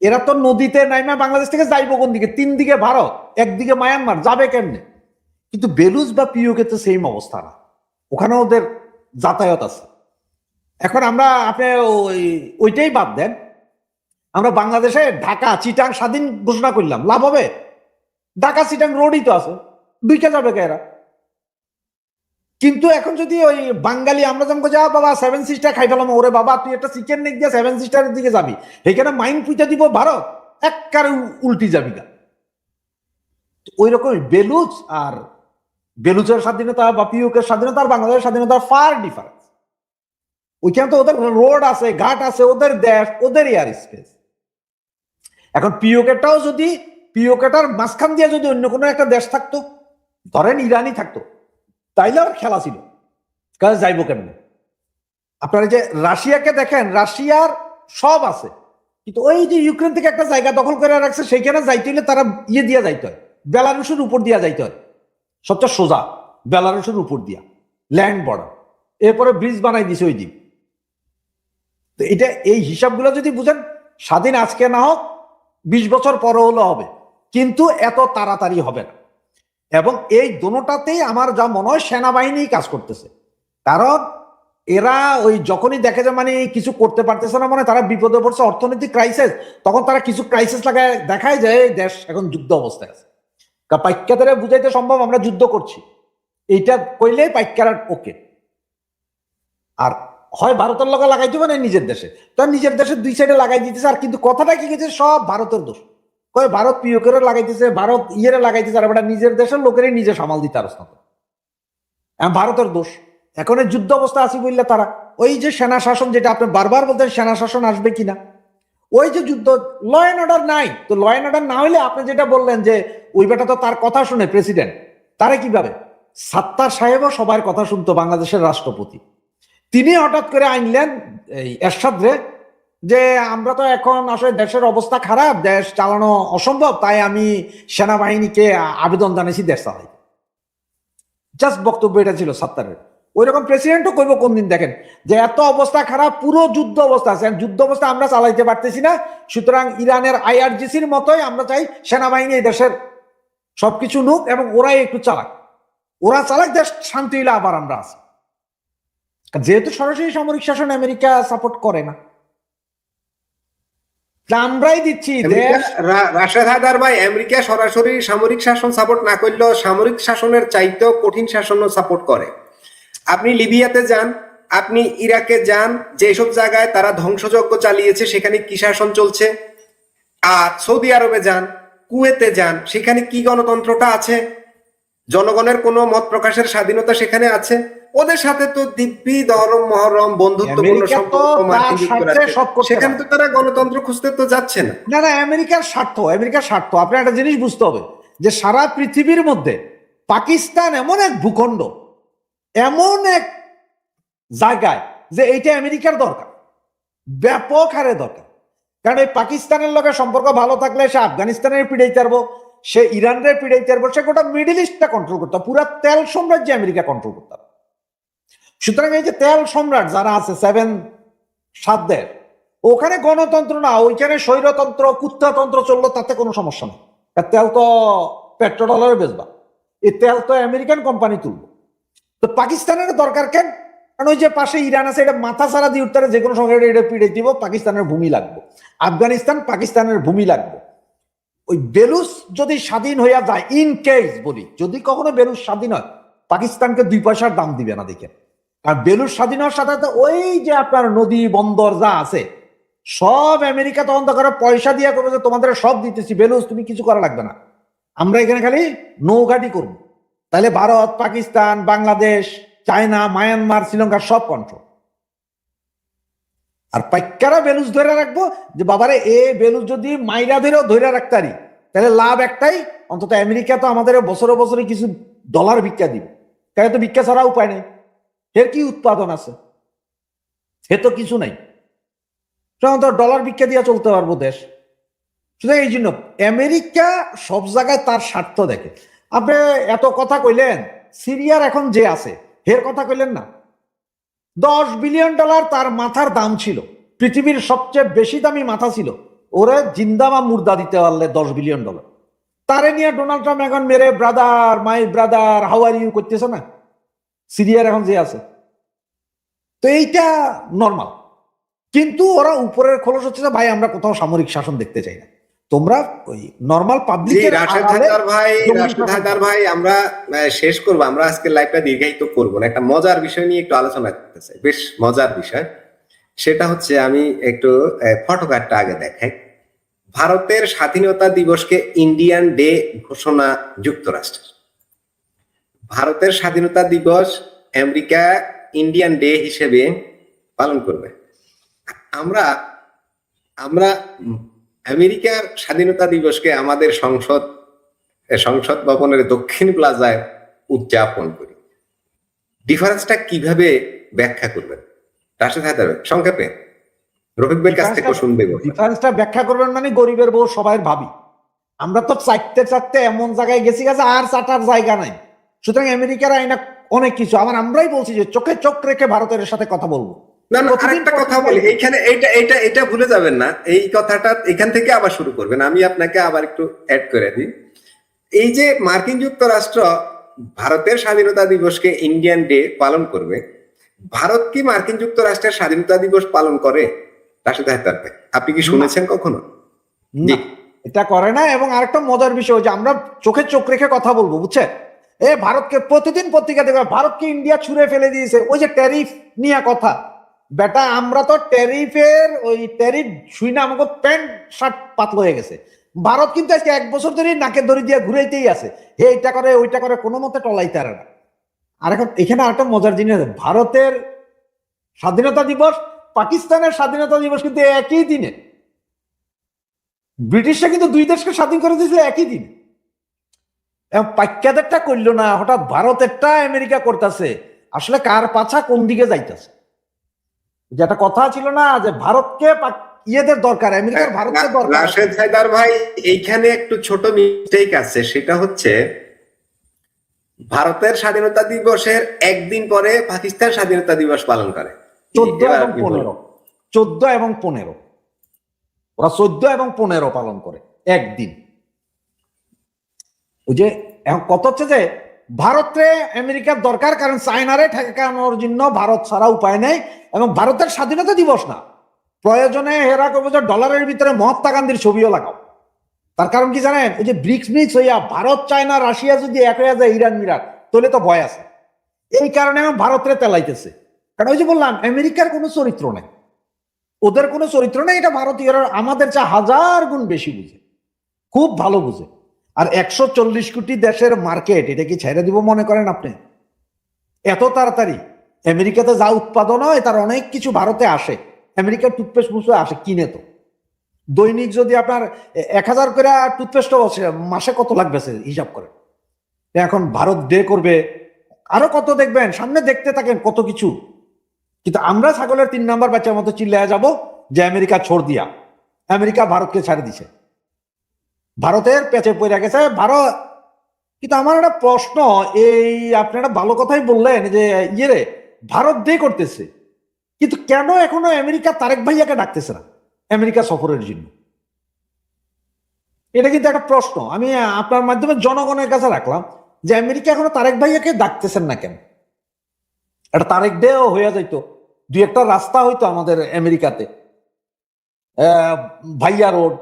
[SPEAKER 2] এরা তো নদীতে নাইমা বাংলাদেশ থেকে যাইব কোন দিকে? 3 দিকে ভারত, একদিকে মায়ানমার, যাবে কেমনে? কিন্তু বেলুচ বা পিওকে তো সেম অবস্থা না, ওখানে ওদের যাতায়াত আছে। এখন আমরা আপনি ওইটাই বাদ দেন, আমরা বাংলাদেশে ঢাকা চিটাং স্বাধীন ঘোষণা করলাম, লাভ হবে? ঢাকা চিটাং রোডই তো আছে, দুইটা যাবে কে এরা? কিন্তু এখন যদি ওই বাঙালি আমরা যেমন যা বাবা 7 সিস্টার খাই ফেলাম, ওরে বাবা তুই একটা চিকেন নেক দিয়ে 7 সিস্টারের দিকে যাবি, এখানে মাইন পুঁতে দিব ভারত, একবারে উল্টি যাবি না। ওই রকম বেলুচ আর বেলুচের স্বাধীনতা বা পিওকের স্বাধীনতা আর বাংলাদেশের স্বাধীনতা ফার ডিফারেন্স। ওইখানে তো ওদের রোড আছে, ঘাট আছে, ওদের দেশ, ওদের এয়ার স্পেস। এখন পিওকেটাও যদি, পিওকেটার মাঝখান দিয়ে যদি অন্য কোনো একটা দেশ থাকতো, ধরেন ইরানই থাকতো, তাইলে আর খেলা ছিল, কাজে যাইব কেমনে? আপনারা যে রাশিয়াকে দেখেন, রাশিয়ার সব আছে, কিন্তু ওই যে ইউক্রেন থেকে একটা জায়গা দখল করে রাখছে, সেইখানে যাইতে হলে তারা দিয়া যাইতে হয়, বেলারুশের উপর দিয়া যাইতে হয়, সবচেয়ে সোজা বেলারুশের উপর দিয়া ল্যান্ড বর্ডার, এরপরে ব্রিজ বানাই দিছে ওই দিন। তো এটা এই হিসাবগুলো যদি বুঝেন, স্বাধীন আজকে না হোক 20 বছর পরে হলো হবে, কিন্তু এত তাড়াতাড়ি হবে না। এবং এই দোনোটাতেই আমার যা মনে হয় সেনাবাহিনী কাজ করতেছে, কারণ এরা ওই যখনই দেখে যে মানে কিছু করতে পারতেছে না, মানে তারা বিপদে পড়ছে, অর্থনৈতিক ক্রাইসিস, তখন তারা কিছু ক্রাইসিস লাগায় দেখায় যে দেশ এখন যুদ্ধ অবস্থায় আছে। পাইকারে বুঝাইতে সম্ভব আমরা যুদ্ধ করছি, এইটা কইলে পাইকার ওকে। আর হয় ভারতের লগে লাগাই দিবে না নিজের দেশে, তার নিজের দেশের 2 সাইডে লাগাই দিতেছে। আর কিন্তু কথাটা কি গেছে, সব ভারতের দোষ। কয় ভারত পিওকেরে লাগাইতেছে, ভারত ইয়েরে লাগাইতেছে, আর এটা নিজের দেশের লোকেরই নিজে সামাল দিতে পারছ না, ভারতের দোষ। এখন এই যুদ্ধ অবস্থা আছে বললে তারা ওই যে সেনা শাসন, যেটা আপনি বারবার বলতেন সেনা শাসন আসবে কিনা, ওই যে যুদ্ধ, ল অ্যান্ড অর্ডার নাই। তো ল অ্যান্ড অর্ডার না হলে আপনি যেটা বললেন যে ওই বেটা তো তার কথা শুনে প্রেসিডেন্ট, তারা কিভাবে, সাত্তার সাহেবও সবার কথা শুনতো, বাংলাদেশের রাষ্ট্রপতি, তিনি হঠাৎ করে আনলেন এই এরশাদ রে, যে আমরা তো এখন আসলে দেশের অবস্থা খারাপ, দেশ চালানো অসম্ভব, তাই আমি সেনাবাহিনীকে আবেদন জানিয়েছি দেশ চালাই। জাস্ট বক্তব্য এটা ছিল সাত্তারের। ওই রকম প্রেসিডেন্টও কইব কোন দিন, দেখেন যে এত অবস্থা খারাপ, পুরো যুদ্ধ অবস্থা আছে, যুদ্ধ অবস্থা আমরা চালাইতে পারতেছি না, সুতরাং ইরানের IRGCর মতোই আমরা চাই সেনাবাহিনী এই দেশের সবকিছু নুক এবং ওরাই একটু চালাক, ওরা চালাক, দেশ শান্তি হইলে আবার আমরা আছি। যেহেতু সরাসরি সামরিক শাসন আমেরিকা সাপোর্ট করে না, আমরাই দিচ্ছি দেশ।
[SPEAKER 1] রাশেদ হায়দার ভাই, আমেরিকা সরাসরি সামরিক শাসন সাপোর্ট না করলেও সামরিক শাসনের চাইতেও কঠিন শাসনও সাপোর্ট করে। আপনি লিবিয়াতে যান, আপনি ইরাকে যান, যেসব জায়গায় তারা ধ্বংসযজ্ঞ চালিয়েছে সেখানে কি শাসন চলছে, আর সৌদি আরবে যান, কুয়েতে যান, সেখানে কি গণতন্ত্রটা আছে, জনগণের কোনো মত প্রকাশের স্বাধীনতা সেখানে আছে? ওদের সাথে তো দিব্যি দহরম মহরম বন্ধুত্বপূর্ণ সম্পর্ক মার্কিন যুক্তরাষ্ট্রের, সেখানে তো তারা গণতন্ত্র খুঁজতে তো যাচ্ছে না।
[SPEAKER 2] না না, আমেরিকার স্বার্থ আপনার একটা জিনিস বুঝতে হবে, যে সারা পৃথিবীর মধ্যে পাকিস্তান এমন এক ভূখণ্ড, এমন এক জায়গায় যে এইটা আমেরিকার দরকার, ব্যাপক হারে দরকার। কারণ এই পাকিস্তানের লোকের সম্পর্ক ভালো থাকলে সে আফগানিস্তানের পিড়াইতে পারবো, সে ইরানের পিড়াইতে পারবো, সে গোটা মিডল ইস্টটা কন্ট্রোল করতে, পুরো তেল সাম্রাজ্য আমেরিকা কন্ট্রোল করতে। সুতরাং এই যে তেল সম্রাট যারা আছে 7 দেশ, ওখানে গণতন্ত্র না, ওইখানে স্বৈরতন্ত্র কুত্তাতন্ত্র চললো, তাতে কোনো সমস্যা নেই। তেল তো পেট্রোডলারে বেচবা, এই তেল তো আমেরিকান কোম্পানি তুলবো। তো পাকিস্তানের দরকার কেন? কারণ ওই যে পাশে ইরান আছে, এটা মাথা ছাড়া দিয়ে উঠতে যে কোনো সময় এটা পিড়ে দিব, পাকিস্তানের ভূমি লাগবে। আফগানিস্তান পাকিস্তানের ভূমি লাগবে। ওই বেলুস যদি স্বাধীন হইয়া যায়, ইন কেস বলি, যদি কখনো বেলুস স্বাধীন হয়, পাকিস্তানকে 2 পয়সার দাম দিবে না দেখে। আর বেলুস স্বাধীন হওয়ার সাথে সাথে ওই যে আপনার নদী বন্দর যা আছে সব আমেরিকা তখন তো করে পয়সা দিয়ে করবে যে তোমাদের সব দিতেছি, বেলুস তুমি কিছু করা লাগবে না, আমরা এখানে খালি নৌঘাটি করব। তাহলে ভারত, পাকিস্তান, বাংলাদেশ, চায়না, মায়ানমার, শ্রীলঙ্কা সব কন্ট্রোল। আর পাইকারা বেলুস ধরে রাখবো, যে বাবারে এ বেলুস যদি মাইরা ধরে রাখতারি, তাহলে লাভ একটাই, অন্তত আমেরিকা তো আমাদের বছরে বছরে কিছু ডলার ভিক্ষা দিবে, তাই তো ভিক্ষা ছাড়া উপায় নেই, এর কি উৎপাদন আছে, সে তো কিছু নাই, ডলার ভিক্ষা দিয়ে চলতে পারবো দেশ। সুতরাং এই জন্য আমেরিকা সব জায়গায় তার স্বার্থ দেখে। আপনি এত কথা কইলেন, সিরিয়ার এখন যে আছে এর কথা কইলেন না, $10 বিলিয়ন তার মাথার দাম ছিল, পৃথিবীর সবচেয়ে বেশি দামি মাথা ছিল, ওরে জিন্দা বা মুর্দা দিতে পারলে $10 বিলিয়ন, তারে নিয়ে ডোনাল্ড ট্রাম্প এখন মেরে brother my brother how are you করতেছে না সিরিয়ার এখন যে আছে। তো এইটা নর্মাল, কিন্তু ওরা উপরের খোলস হচ্ছে যে ভাই আমরা কোথাও সামরিক শাসন দেখতে চাই না, তোমরা ওই নর্মাল পাবলিকের।
[SPEAKER 1] রাশেদ হায়দার ভাই, আমরা শেষ করবো, আমরা আজকে লাইভটা দীর্ঘায়িত করবো না, একটা মজার বিষয় নিয়ে একটু আলোচনা করতে চাই, বেশ মজার বিষয়। সেটা হচ্ছে, আমি একটু ফটোকার্ডটা আগে দেখাই। ভারতের স্বাধীনতা দিবসকে ইন্ডিয়ান ডে ঘোষণা যুক্তরাষ্ট্রের। ভারতের স্বাধীনতা দিবস আমেরিকা ইন্ডিয়ান ডে হিসেবে পালন করবে। আমরা আমেরিকার স্বাধীনতা দিবসকে আমাদের সংসদ ভবনের দক্ষিণ প্লাজায় উদযাপন করি। ডিফারেন্সটা কিভাবে ব্যাখ্যা করবেন রাশেদ হায়দার ভাই, সংক্ষেপে রফিক ভাইয়ের কাছ থেকে শুনবে।
[SPEAKER 2] ডিফারেন্সটা ব্যাখ্যা করবেন মানে গরিবের বউ সবাই ভাবি, আমরা তো চাইতে এমন জায়গায় গেছি আর চাটার জায়গা নাই। সুতরাং আমেরিকার আইনা অনেক কিছু, আমরাই বলছি যে চোখে চোখ রেখে ভারতের সাথে কথা বলবো।
[SPEAKER 1] না, আরেকটা কথা বলি এইখানে, এটা ভুলে যাবেন না, এই কথাটা এখান থেকে আবার শুরু করবেন। আমি আপনাকে আবার একটু অ্যাড করে দিই। এই যে মার্কিন যুক্তরাষ্ট্র ভারতের স্বাধীনতা দিবসকে ইন্ডিয়ান ডে পালন করবে, ভারত কি মার্কিন যুক্তরাষ্ট্রের স্বাধীনতা দিবস পালন করে? রাশেদ হায়দার ভাই, আপনি কি শুনেছেন কখনো?
[SPEAKER 2] না, এটা করে না। এবং আরেকটা মজার বিষয় যে আমরা চোখে চোখ রেখে কথা বলবো, বুঝছেন? ভারতকে প্রতিদিন পত্রিকা দেখবে ভারতকে ইন্ডিয়া ছুঁড়ে ফেলে দিয়েছে, ওই যে ট্যারিফ নিয়ে কথা, বেটা আমরা তো ট্যারিফের ওই ট্যারিফ শুই না আমাকে প্যান্ট শার্ট পাতল হয়ে গেছে। ভারত কিন্তু আজকে 1 বছর ধরে নাকের দড়ি দিয়ে ঘুরাইতেই আছে, এইটা করে ওইটা করে, কোনো মতে টলাইতে পারে না। আর এখন এখানে আরেকটা মজার জিনিস আছে, ভারতের স্বাধীনতা দিবস পাকিস্তানের স্বাধীনতা দিবস কিন্তু একই দিনে। ব্রিটিশরা কিন্তু দুই দেশকে স্বাধীন করে দিয়েছিল একই দিন। পাক্যাদেরটা করলো না, হঠাৎ ভারতেরটা আমেরিকা করতেছে। আসলে কার পাছা কোন দিকে যাইতেছে? যেটা কথা ছিল না যে ভারতকে ইয়েদের দরকার, আমেরিকার ভারতকে দরকার।
[SPEAKER 1] রাশেদ হায়দার ভাই, এইখানে একটু ছোট মিস্টেক আছে, সেটা হচ্ছে ভারতের স্বাধীনতা দিবসের একদিন পরে পাকিস্তান স্বাধীনতা দিবস পালন করে
[SPEAKER 2] 14 এবং 15, 14 এবং 15, ওরা 14 এবং 15 পালন করে একদিন। ওই যে এখন কত হচ্ছে যে ভারতে আমেরিকার দরকার, কারণ চায়নারে ঠেকানোর জন্য ভারত ছাড়া উপায় নেই। এবং ভারতের স্বাধীনতা দিবস না, প্রয়োজনে হেরা করবো যে ডলারের ভিতরে মহাত্মা গান্ধীর ছবিও লাগাও। তার কারণ কি জানেন, ওই যে ব্রিক্স মিক্স হইয়া ভারত চায়না রাশিয়া যদি এক হয়ে যায় ইরান মিরান, তাহলে তো ভয় আছে। এই কারণে ভারতরে তেলাইতেছে, কারণ ওই যে বললাম আমেরিকার কোনো চরিত্র নেই, ওদের কোনো চরিত্র নেই। এটা ভারতীয়রা আমাদের চা 1000 গুণ বেশি বুঝে, খুব ভালো বুঝে। আর 140 কোটি দেশের মার্কেট, এটা কি ছেড়ে দিব মনে করেন আপনি এত তাড়াতাড়ি? আমেরিকাতে যা উৎপাদন হয় তার অনেক কিছু ভারতে আসে। আমেরিকার টুথপেস্ট মুছে আসে কিনে, তো দৈনিক যদি আপনার 1000 করে টুথপেস্ট বসে, মাসে কত লাগবে হিসাব করে। এখন ভারত ডে করবে, আরো কত দেখবেন সামনে, দেখতে থাকেন কত কিছু। কিন্তু আমরা ছাগলের 3 নাম্বার বাচ্চার মতো চিল্লায় যাব যে আমেরিকা ছোড় দিয়া, আমেরিকা ভারতকে ছাড়ে দিছে, ভারতের পেঁচে পড়ে গেছে ভারত। কিন্তু আমার একটা প্রশ্ন, এই আপনারা ভালো কথাই বললেন যে ইয়ে ভারত ডে করতেছে, কিন্তু কেন এখনো আমেরিকা তারেক ভাইয়াকে ডাকতেছে না আমেরিকা সফরের জন্য? এটা কিন্তু একটা প্রশ্ন আমি আপনার মাধ্যমে জনগণের কাছে রাখলাম, যে আমেরিকা এখনো তারেক ভাইয়াকে ডাকতেছেন না কেন? একটা তারেক ডেও হয়ে যাইতো, 2-1টা রাস্তা হইতো আমাদের আমেরিকাতে, ভাইয়া রোড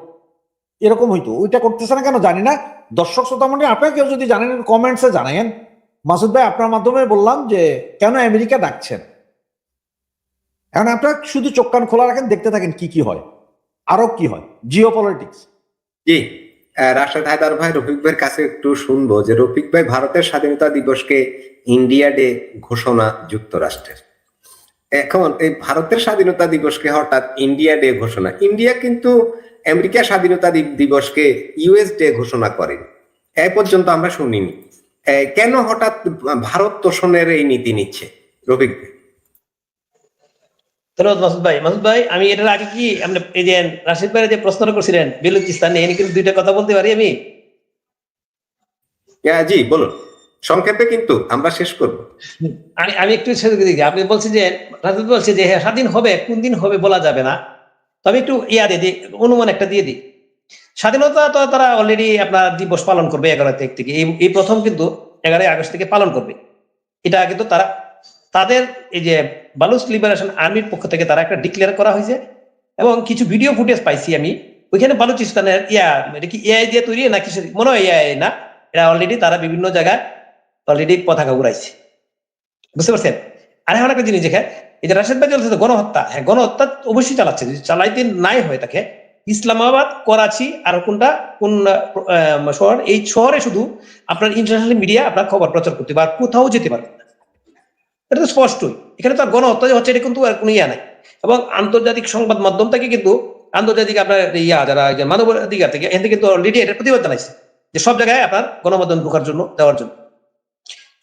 [SPEAKER 2] এরকম হইতো। ওইটা করতেছে না কেন জানি না। দর্শক শ্রোতা মন্ডলী, আপনারা কেউ যদি জানেন কমেন্টসে জানায়েন। মাসুদ ভাই, আপনার মাধ্যমে বললাম যে কেন আমেরিকা ডাকছেন। এখন আপনারা শুধু চোখ কান খোলা রাখেন, দেখতে থাকেন কি কি হয়, আরো কি হয় জিও পলিটিক্স।
[SPEAKER 1] জি, রাশেদ হায়দার ভাই, রফিক ভাইয়ের কাছে একটু শুনবো যে রফিক ভাই, ভারতের স্বাধীনতা দিবসকে ইন্ডিয়া ডে ঘোষণা যুক্তরাষ্ট্রের। এখন এই ভারতের স্বাধীনতা দিবসকে হঠাৎ ইন্ডিয়া ডে ঘোষণা, ইন্ডিয়া কিন্তু আমেরিকা স্বাধীনতা দিবসকে ইউএস ডে ঘোষণা করেন, এ পর্যন্ত আমরা শুনিনি। কেন হঠাৎ ভারত তোষণের এই নীতি নিচ্ছে রফিক ভাই?
[SPEAKER 3] ধন্যবাদ মাসুদ ভাই। মাসুদ ভাই, আমি এটার আগে কি আপনি এই যে রাশিদ ভাই যে প্রশ্নটা করছিলেন বেলুচিস্তান নিয়ে, কিন্তু 2টা কথা বলতে পারি আমি।
[SPEAKER 1] জি বলুন, সংক্ষেপে, কিন্তু আমরা শেষ করব।
[SPEAKER 3] আমি একটু দিকে, আপনি বলছেন যে রাজনীতি বলছে যে হ্যাঁ স্বাধীন হবে, কোন দিন হবে বলা যাবে না। তো আমি একটু দিয়ে দিই, অনুমান একটা দিয়ে দিই। স্বাধীনতা তো তারা অলরেডি আপনার দিবস পালন করবে 11 তারিখ থেকে, এই প্রথম কিন্তু 11 আগস্ট থেকে পালন করবে। এটা কিন্তু তারা তাদের এই যে বালুচ লিবারেশন আর্মির পক্ষ থেকে তারা একটা ডিক্লেয়ার করা হয়েছে, এবং কিছু ভিডিও ফুটেজ পাইছি আমি ওইখানে বালুচিস্তানের এটা কি এআই দিয়ে তৈরি না কিসের, মনে হয় এআই না, এটা অলরেডি তারা বিভিন্ন জায়গায় অলরেডি পতাকা উড়াইছে, বুঝতে পারছেন? আর এখন একটা জিনিস দেখেন, এই যে রাশেদ ভাই চলছে গণহত্যা, হ্যাঁ গণহত্যা অবশ্যই চালাচ্ছে, যদি চালাইতে নাই হয় তাকে ইসলামাবাদ, করাচি আর কোন শহর, এই শহরে শুধু আপনার ইন্টারন্যাশনাল মিডিয়া আপনার খবর প্রচার করতে পারে, কোথাও যেতে পারবে না। এটা তো স্পষ্টই, এখানে তো আর গণহত্যা যে হচ্ছে এটা কিন্তু আর কোনো নাই। এবং আন্তর্জাতিক সংবাদ মাধ্যম থেকে কিন্তু আন্তর্জাতিক আপনার যারা মানবাধিকার থেকে এখান থেকে কিন্তু অলরেডি এটার প্রতিবাদ জানাইছে যে সব জায়গায় আপনার গণমাধ্যম ঢোকার জন্য, দেওয়ার জন্য।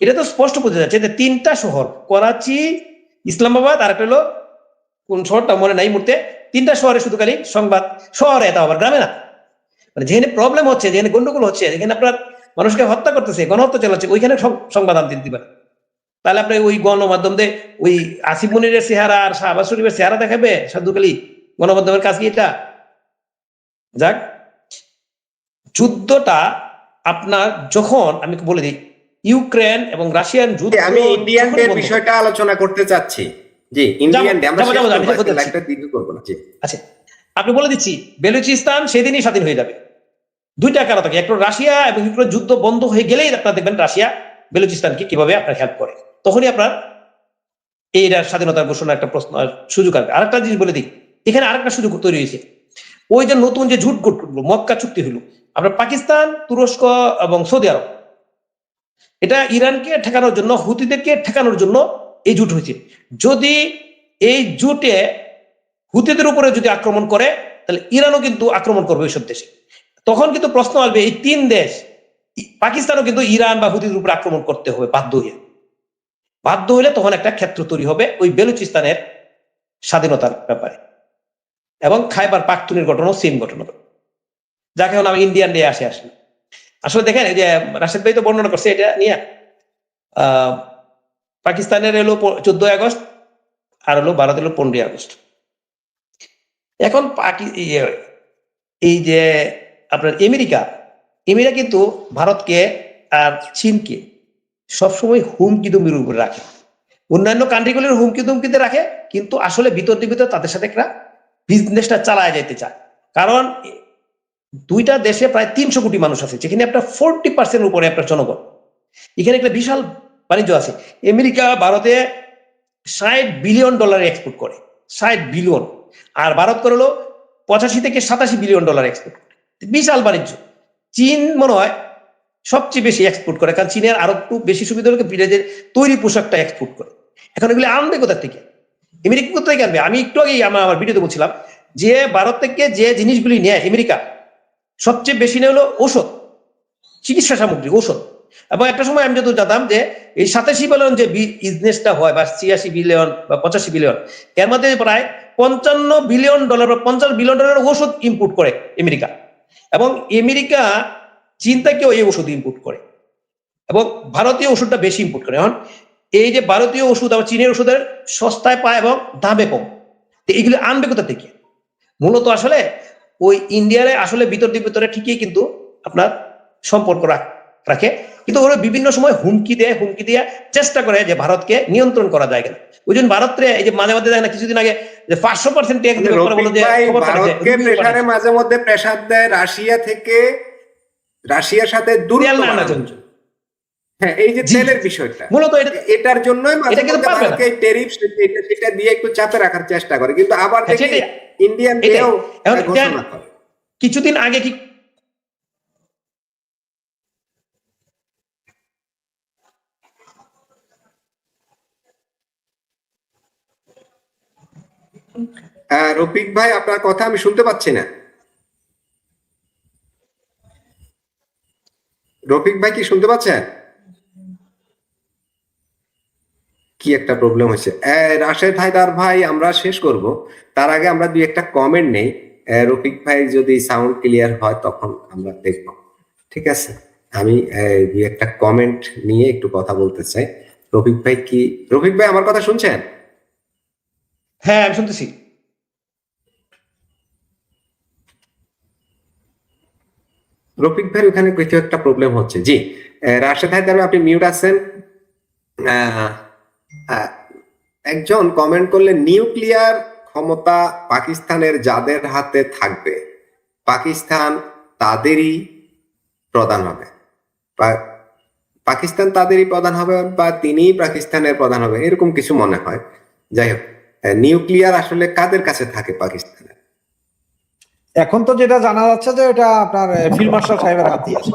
[SPEAKER 3] এটা তো স্পষ্ট বোঝা যাচ্ছে যে 3টা শহর, করাচি, ইসলামাবাদ আর একটা হলো কোন শহরটা মনে নাই মুহূর্তে, 3টা শহরে শুধু খালি সংবাদ, শহরে এটা আবার গ্রামে না, মানে যেখানে প্রবলেম হচ্ছে, যেখানে গন্ডগোল হচ্ছে, যেখানে আপনার মানুষকে হত্যা করতেছে, গণহত্যা চালাচ্ছে, ওইখানে সংবাদ আনতে দিতে পারে। তাহলে আপনি ওই গণমাধ্যম দিয়ে ওই আসিফ মনিরের চেহারা আর শাহবাজ শরীফের চেহারা দেখাবে সাধুকালী গণমাধ্যমের কাজ কি এটা? যাক, যুদ্ধটা আপনার যখন আমি বলে দিই, ইউক্রেন এবং রাশিয়ান যুদ্ধ,
[SPEAKER 1] আমি ইন্ডিয়ান ডে বিষয়টা আলোচনা করতে চাচ্ছি। জি, ইন্ডিয়ান ডে আমরা লাইভটা দীর্ঘ করব না। জি,
[SPEAKER 3] আচ্ছা, আপনি বলে দিচ্ছি, বেলুচিস্তান সেদিনই স্বাধীন হয়ে যাবে। 2টা কারণ থাকে, একটা রাশিয়া এবং ইউক্রেন যুদ্ধ বন্ধ হয়ে গেলেই আপনারা দেখবেন রাশিয়া বেলুচিস্তানকে কিভাবে আপনার হেল্প করে, তখনই আপনার এই স্বাধীনতার ঘোষণা একটা প্রশ্ন সুযোগ আসবে। আরেকটা জিনিস বলে দিই, এখানে আরেকটা সুযোগ তৈরি হয়েছে, ওই যে নতুন যে জোট মক্কা চুক্তি হলো, আপনার পাকিস্তান, তুরস্ক এবং সৌদি আরব, এটা ইরানকে ঠেকানোর জন্য, হুতিদেরকে ঠেকানোর জন্য এই জোট হয়েছে। যদি এই জোটে হুতিদের উপরে যদি আক্রমণ করে, তাহলে ইরানও কিন্তু আক্রমণ করবে ওইসব দেশে। তখন কিন্তু প্রশ্ন আসবে, এই তিন দেশ, পাকিস্তানও কিন্তু ইরান বা হুতিদের উপরে আক্রমণ করতে হবে বাধ্য হলে তখন একটা ক্ষেত্র তৈরি হবে ওই বেলুচিস্তানের স্বাধীনতার ব্যাপারে। এবং খাইবার পাখতুনের ঘটনাও সেম ঘটনা, যাকে এখন আমি ইন্ডিয়ান ডে আসলে আসলে দেখেন, এই যে রাশেদ ভাই তো বর্ণনা করছে এটা নিয়ে, পাকিস্তানের এলো 14 আগস্ট, আর হলো ভারতের হলো 15 আগস্ট। এখন এই যে আপনার আমেরিকা কিন্তু ভারতকে আর চীনকে সবসময় হুমকি দুমকির উপরে রাখে, অন্যান্য কান্ট্রিগুলির হুমকি দুমকিতে রাখে, কিন্তু আসলে ভিতর তাদের সাথে একটা বিজনেসটা চালায় যেতে চায়। কারণ দুইটা দেশে প্রায় 300 কোটি মানুষ আছে, যেখানে আপনার 40% উপরে আপনার জনগণ, এখানে একটা বিশাল বাণিজ্য আছে। আমেরিকা ভারতে $60 বিলিয়ন এক্সপোর্ট করে, 60 বিলিয়ন, আর ভারত করে হলো 85 থেকে 87 বিলিয়ন এক্সপোর্ট করে, বিশাল বাণিজ্য। চীন মনে হয় সবচেয়ে বেশি এক্সপোর্ট করে, কারণ চীনের আরো একটু বেশি সুবিধা হলো বিদেশের তৈরি পোশাকটা এক্সপোর্ট করে। এখন এগুলি আনবে কোথা থেকে? আমেরিকা কোথা থেকে আনবে? আমি একটু আগেই আমার ভিডিওতে বলছিলাম যে ভারত থেকে যে জিনিসগুলি নেয় আমেরিকা, সবচেয়ে বেশি নেয় হলো ঔষধ, চিকিৎসা সামগ্রী, ঔষধ। এবং একটা সময় আমি যত জানতাম যে এই 87 বিলিয়ন যে বিজনেসটা হয়, বা 86 বিলিয়ন বা 85 বিলিয়ন, এর মধ্যে প্রায় $55 বিলিয়ন বা $50 বিলিয়ন ওষুধ ইম্পোর্ট করে আমেরিকা। এবং আমেরিকা চীন থেকেও এই ওষুধ ইম্পোর্ট করে, এবং ভারতীয় ওষুধটা বেশি ইম্পোর্ট করে। এখন এই যে ভারতীয় ওষুধ আবার চীনের ওষুধের সস্তায় পায় এবং দামে কম, এইগুলো আনবে কোথা থেকে? মূলত আসলে ওই ইন্ডিয়ারে আসলে ভিতরে ঠিকই কিন্তু আপনার সম্পর্ক রাখে, কিন্তু ওরা বিভিন্ন সময় হুমকি দিয়ে চেষ্টা করে যে ভারতকে নিয়ন্ত্রণ করা যায় কিনা। ওই জন্য ভারতরে এই যে মাঝে দেখেন না, কিছুদিন আগে যে 500% ট্যাক্স দেবে পরে বলে যে
[SPEAKER 1] ভারতকে প্রেসারে মাঝে মধ্যে প্রেসার দেয় রাশিয়া থেকে, রাশিয়ার সাথে দূরত্ব বাড়ানোর জন্য। হ্যাঁ, এই যে তেলের বিষয়টা, মূলত এটার জন্যই মাঝে মধ্যে ভারতকে ট্যারিফ সেটা দিয়ে একটু চাপে রাখার চেষ্টা করে, কিন্তু আবার দেখি ইন্ডিয়ান ডেও ঘোষণা করে।
[SPEAKER 3] কিছুদিন আগে কি
[SPEAKER 1] রফিক ভাই, আপনার কথা আমি শুনতে পাচ্ছি না। রফিক ভাই কি শুনতে পাচ্ছেন? কি একটা প্রবলেম হয়েছে। রাশেদ হায়দার ভাই, আমরা শেষ করব, তার আগে আমরা দুই একটা কমেন্ট নেই। রফিক ভাই যদি সাউন্ড ক্লিয়ার হয় তখন আমরা দেখব, ঠিক আছে? আমি দুই একটা কমেন্ট নিয়ে একটু কথা বলতে চাই। রফিক ভাই আমার কথা শুনছেন?
[SPEAKER 3] হ্যাঁ, আমি শুনতেছি।
[SPEAKER 1] রফিক ভাই ওখানে কিছু একটা প্রবলেম হচ্ছে। জি, রাশেদ হায়দার, আপনি মিউট আছেন। একজন কমেন্ট করলেন, নিউক্লিয়ার ক্ষমতা পাকিস্তানের যাদের হাতে থাকবে, পাকিস্তান তাদেরই প্রধান হবে, পাকিস্তান তাদেরই প্রধান হবে, বা তিনিই পাকিস্তানের প্রধান হবে, এরকম কিছু মনে হয়। যাই হোক, নিউক্লিয়ার আসলে কাদের কাছে থাকে পাকিস্তানের?
[SPEAKER 2] এখন তো যেটা জানা যাচ্ছে যে এটা আপনার ফিল্ড মার্শাল সাহেবের হাতেই আছে,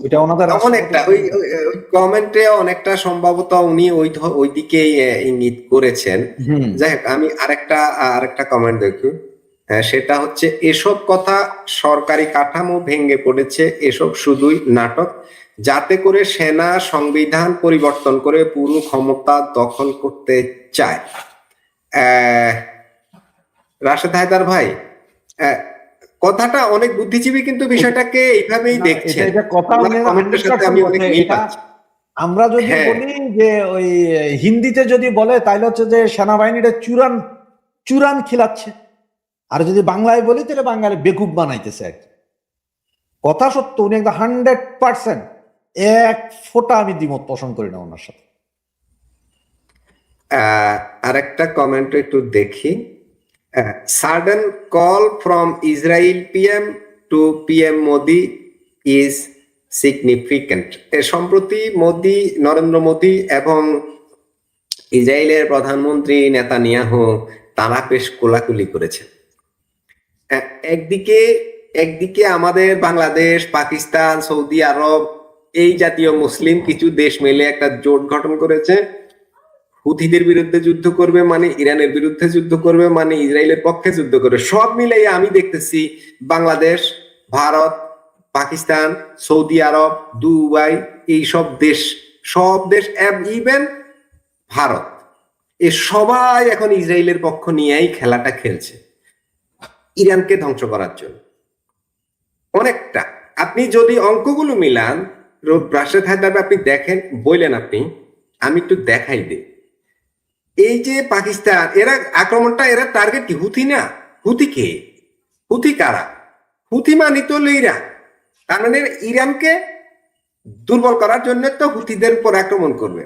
[SPEAKER 2] এটা ওনাদের
[SPEAKER 1] অনেকটা ওই কমেন্টে অনেকটা সম্ভবত উনি ওই দিকেই ইঙ্গিত করেছেন। যাই হোক, আমি আরেকটা কমেন্ট দেখি। সেটা হচ্ছে, এসব কথা সরকারি কাঠামো ভেঙে পড়েছে, এসব শুধুই নাটক, যাতে করে সেনা সংবিধান পরিবর্তন করে পুরো ক্ষমতা দখল করতে চায়। রাশেদ হায়দার ভাই, কথাটা অনেক বুদ্ধিজীবী কিন্তু বিষয়টাকে এইভাবেই দেখছেন।
[SPEAKER 2] আমরা যদি বলি যে ওই হিন্দিতে যদি বলে তাহলে হচ্ছে যে সেনাবাহিনীটা চুরান খিলাচ্ছে, আর যদি বাংলায় বলি তাহলে বাঙালি বেকুব বানাইতেছে। আর কথা সত্য, উনি একদম 100% এক ফোঁটা আমি দ্বিমত পোষণ করি না ওনার সাথে।
[SPEAKER 1] আরেকটা কমেন্ট একটু দেখি। Sudden call from Israel PM to PM Modi is significant. সম্প্রতি নরেন্দ্র মোদী এবং ইসরায়েলের প্রধানমন্ত্রী নেতানিয়াহু তারা বেশ কোলাকুলি করেছে। একদিকে আমাদের বাংলাদেশ, পাকিস্তান, সৌদি আরব এই জাতীয় মুসলিম কিছু দেশ মিলে একটা জোট গঠন করেছে, হুথিদের বিরুদ্ধে যুদ্ধ করবে মানে ইরানের বিরুদ্ধে যুদ্ধ করবে মানে ইসরায়েলের পক্ষে যুদ্ধ করবে। সব মিলাই আমি দেখতেছি বাংলাদেশ, ভারত, পাকিস্তান, সৌদি আরব, দুবাই, এই সব দেশ ইভেন ভারত, এ সবাই এখন ইসরায়েলের পক্ষ নিয়েই খেলাটা খেলছে ইরানকে ধ্বংস করার জন্য। অনেকটা আপনি যদি অঙ্কগুলো মিলান, রাশেদ হায়দার আপনি দেখেন, বললেন আপনি, আমি একটু দেখাই দিই। এই যে পাকিস্তান, এরা আক্রমণটা, এরা টার্গেট কি হুথি না? হুথি কে? হুথি কারা? হুথি মানে তো ইরান। তার মানে ইরানকে দুর্বল করার জন্য তো হুথিদের উপর আক্রমণ করবে।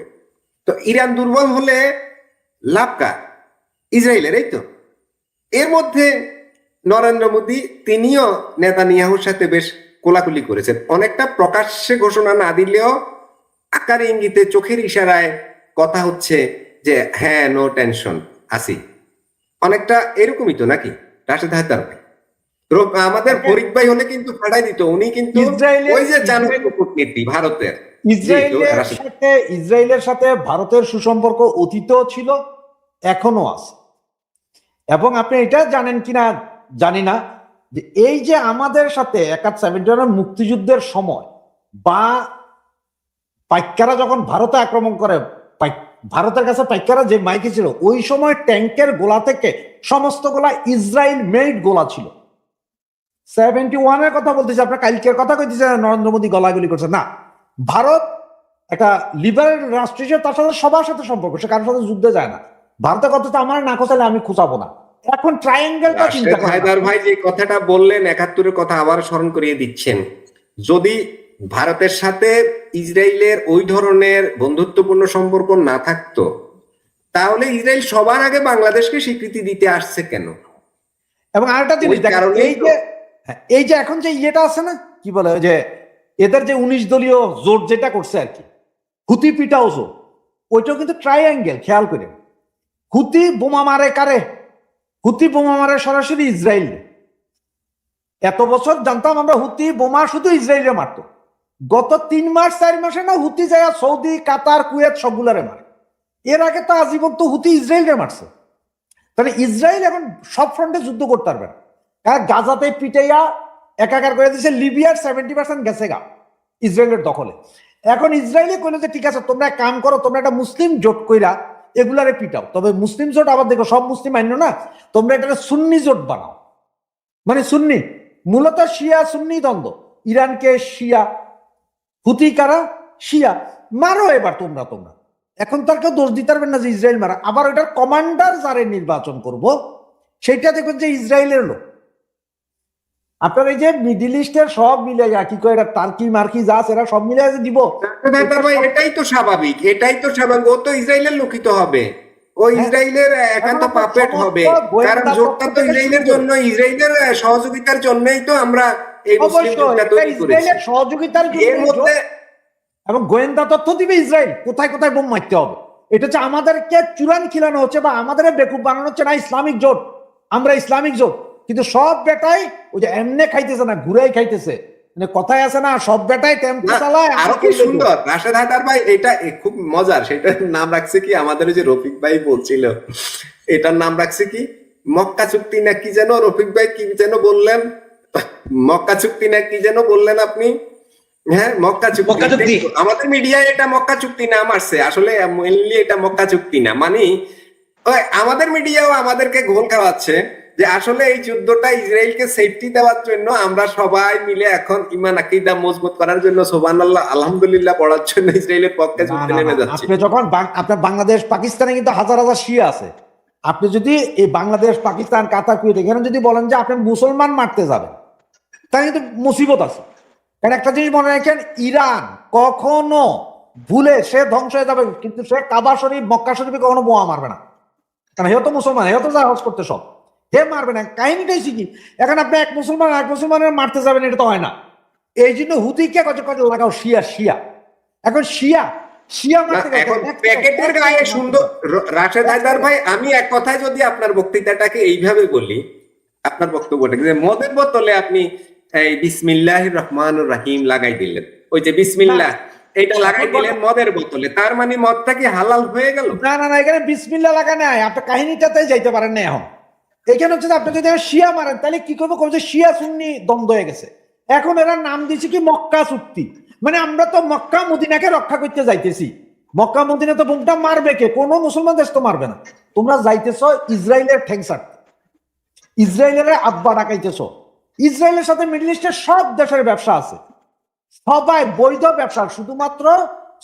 [SPEAKER 1] তো ইরান দুর্বল হলে লাভ কার? ইসরায়েলের, এই তো। এর মধ্যে নরেন্দ্র মোদী তিনিও নেতানিয়াহুর সাথে বেশ কোলাকুলি করেছেন, অনেকটা প্রকাশ্যে ঘোষণা না দিলেও আকারে ইঙ্গিতে চোখের ইশারায় কথা হচ্ছে যে হ্যাঁ, নো টেনশন, আসি। অনেকটা এরকমই তো নাকি রাশেদ হায়দার ভাই? আমাদের ফরিদ ভাই হলে কিন্তু ফাটাই দিত, উনি কিন্তু ওই যে চাণক্য কূটনীতি ভারতের।
[SPEAKER 2] ইসরায়েলের সাথে ভারতের সুসম্পর্ক অতীতেও ছিল, এখনো আছে। এবং আপনি এটা জানেন কিনা জানি না, যে এই যে আমাদের সাথে 71 মুক্তিযুদ্ধের সময় বা পাইকারা যখন ভারতে আক্রমণ করে, ভারতের কাছে পাইকারা যে মাইকে ছিল, ওই সময় ট্যাঙ্কের গোলা থেকে সমস্ত গোলা ইসরায়েল মেড গোলা ছিল। 71-এর কথা বলতেছে, আপনার কালকের কথা কইতেছে নরেন্দ্র মোদী গলাগুলি করছে না। ভারত একটা লিবারেল রাষ্ট্র হিসেবে তার সাথে সবার সাথে সম্পর্ক, সে কারোর সাথে যুদ্ধে যায় না। ভারতের কথা আমার না খোঁচালে আমি খোঁচাবো না। এখন ট্রায়াঙ্গেলটা চিন্তা করেন।
[SPEAKER 1] হায়দার ভাই যে কথাটা বললেন 71-এর কথা আবার স্মরণ করিয়ে দিচ্ছেন। যদি ভারতের সাথে ইসরায়েলের ওই ধরনের বন্ধুত্বপূর্ণ সম্পর্ক না থাকতো, তাহলে ইসরায়েল সবার আগে বাংলাদেশকে স্বীকৃতি দিতে আসছে কেন?
[SPEAKER 2] এবং আরেকটা জিনিস দেখেন, এই যে এখন যে ইয়েটা আছে না, কি বলে, যে এদের যে 19 দলীয় জোট যেটা করছে আর কি, হুতি পিটাও জোট, ওইটাও কিন্তু ট্রায়াঙ্গেল। খেয়াল করে, হুতি বোমা মারে কারে? হুতি বোমা মারে সরাসরি ইসরায়েল। এত বছর জানতাম আমরা হুতি বোমা শুধু ইসরায়েলে মারতো। গত 3 মাস 4 মাসে না হুতি যায় সৌদি, কাতার, কুয়েত সবগুলারে মারে। এর আগে তো আজীবন তো হুতি ইসরায়েলে মারছে। তাহলে ইসরায়েল এখন সব ফ্রন্টে যুদ্ধ করতে পারবে না। কারণ গাজাতে পিটাইয়া একাকার করে দিয়েছে, লিবিয়ার 70% গেছে গা ইসরায়েলের দখলে। এখন ইসরায়েলে কইলো যে ঠিক আছে, তোমরা কাম করো, তোমরা একটা মুসলিম জোট কইরা এগুলারে পিটাও। তবে মুসলিম জোট আবার দেখো, সব মুসলিম মান্য না, তোমরা এটা সুন্নি জোট বানাও। মানে সুন্নি, মূলত শিয়া সুন্নি দ্বন্দ্ব, ইরানকে শিয়া, হুতি কারা? শিয়া। মারো এবার তোমরা। এখন তার কেউ দোষ দিতে পারবেন না যে ইসরায়েল মারা। আবার ওইটার কমান্ডার যারে নির্বাচন করব, সেটা দেখবেন যে ইসরায়েলের লোক। আপনার এই যে মিডিল ইস্টের সব মিলে কি কয়, টার্কি মার্কি যা এরা সব মিলে দিব।
[SPEAKER 1] এটাই তো স্বাভাবিক, ও তো ইসরায়েলের লোকিত হবে, ও ইসরায়েলের একান্ত পাপেট হবে। কারণ জোটটা তো ইসরায়েলের জন্য, ইসরায়েলের সহযোগিতার জন্যই তো আমরা এই মুসলিম জোটটা তৈরি করেছি।
[SPEAKER 2] সহযোগিতার
[SPEAKER 1] এর মধ্যে
[SPEAKER 2] এবং গোয়েন্দা তথ্য দিবে ইসরায়েল কোথায় কোথায় বোম মারতে হবে। এটা হচ্ছে আমাদেরকে চুরান খিলানো হচ্ছে বা আমাদের বেকুব বানানো হচ্ছে না ইসলামিক জোট, আমরা ইসলামিক জোট। কিন্তু সব বেটাই ওই যে এমনে খাইতেছে না, ঘুরাই খাইতেছে। মানে কথায় আছে না, সব বেটাই টেম্পো চালায়।
[SPEAKER 1] আরো কি সুন্দর রাশেদ হায়দার ভাই, এটা খুব মজার। সেটার নাম রাখছে কি, আমাদের যে রফিক ভাই বলছিল, এটার নাম রাখছে কি মক্কা চুক্তি না কি যেন, রফিক ভাই কি যেন বললেন, মক্কা চুক্তি না কি যেন বললেন আপনি? হ্যাঁ, মক্কা চুক্তি। আমাদের মিডিয়ায় এটা মক্কা চুক্তি নাম আসছে, আসলে মেইনলি এটা মক্কা চুক্তি না। মানে আমাদের মিডিয়াও আমাদেরকে ঘোল খাওয়াচ্ছে যে আসলে এই যুদ্ধটা ইসরায়েলকে সেফটি দেওয়ার জন্য আমরা সবাই মিলে এখন ইমান আকীদা মজবুত করার জন্য সুবহানাল্লাহ আলহামদুলিল্লাহ পড়ার জন্য ইসরায়েলের পক্ষে যুদ্ধে নেমে যাচ্ছে।
[SPEAKER 2] আপনি যখন আপনার বাংলাদেশ পাকিস্তানে কিন্তু হাজার হাজার শিয়া আছে, আপনি যদি এই বাংলাদেশ পাকিস্তান কাতার কুয়েত এখানে যদি বলেন যে আপনি মুসলমান মারতে যাবেন, তাহলে কিন্তু মুসিবত আছে। কারণ একটা জিনিস মনে রাখেন, ইরান কখনো ভুলে সে ধ্বংস হয়ে যাবে, কিন্তু সে কাবা শরীফ মক্কা শরীফে কখনো বোমা মারবে না। কারণ হেও তো মুসলমান, হেও তো যা হজ করতে সব, হে মারবে না। কাহিনীটাই শিখি। এখন আপনি এক মুসলমানের মারতে যাবেন, এটা তো হয় না। এই জন্য হুতিকে কত লাগাও শিয়া শিয়া। এখন শিয়া
[SPEAKER 1] এখন প্যাকেটের গায়ে সুন্দর। রাশেদ হায়দার ভাই, আমি এক কথায় যদি আপনার বক্তৃতাটাকে এইভাবে বলি, আপনার বক্তব্যটাকে, যে মদের বোতলে আপনি এই বিসমিল্লাহির রহমানির রহিম লাগাই দিলেন, ওই যে বিসমিল্লাহ এটা লাগাই দিলেন মদের বোতলে, তার মানে মদটা কি হালাল হয়ে গেল?
[SPEAKER 2] না না না, এখানে বিসমিল্লাহ লাগা নাই, আপনি কাহিনীটাতে যাইতে পারেন না এখন। এখানে হচ্ছে যে আপনি যদি শিয়া মারেন তাহলে কি করবো, যে শিয়া সুন্নি দ্বন্দ্ব হয়ে গেছে। এখন এরা নাম দিচ্ছে কি মক্কা চুক্তি, মানে আমরা তো মক্কা মদিনাকে রক্ষা করতে যাইতেছি। মক্কা মদিনা তো বোমটা মারবে কে? কোনো মুসলমান দেশ তো মারবে না। তোমরা যাইতেছ ইসরায়েলের ঠ্যাংসার, ইসরায়েলের আব্বা ডাকাইতেছ। ইসরায়েলের সাথে মিডল ইস্টের সব দেশের ব্যবসা আছে, সবাই বৈধ ব্যবসা। শুধুমাত্র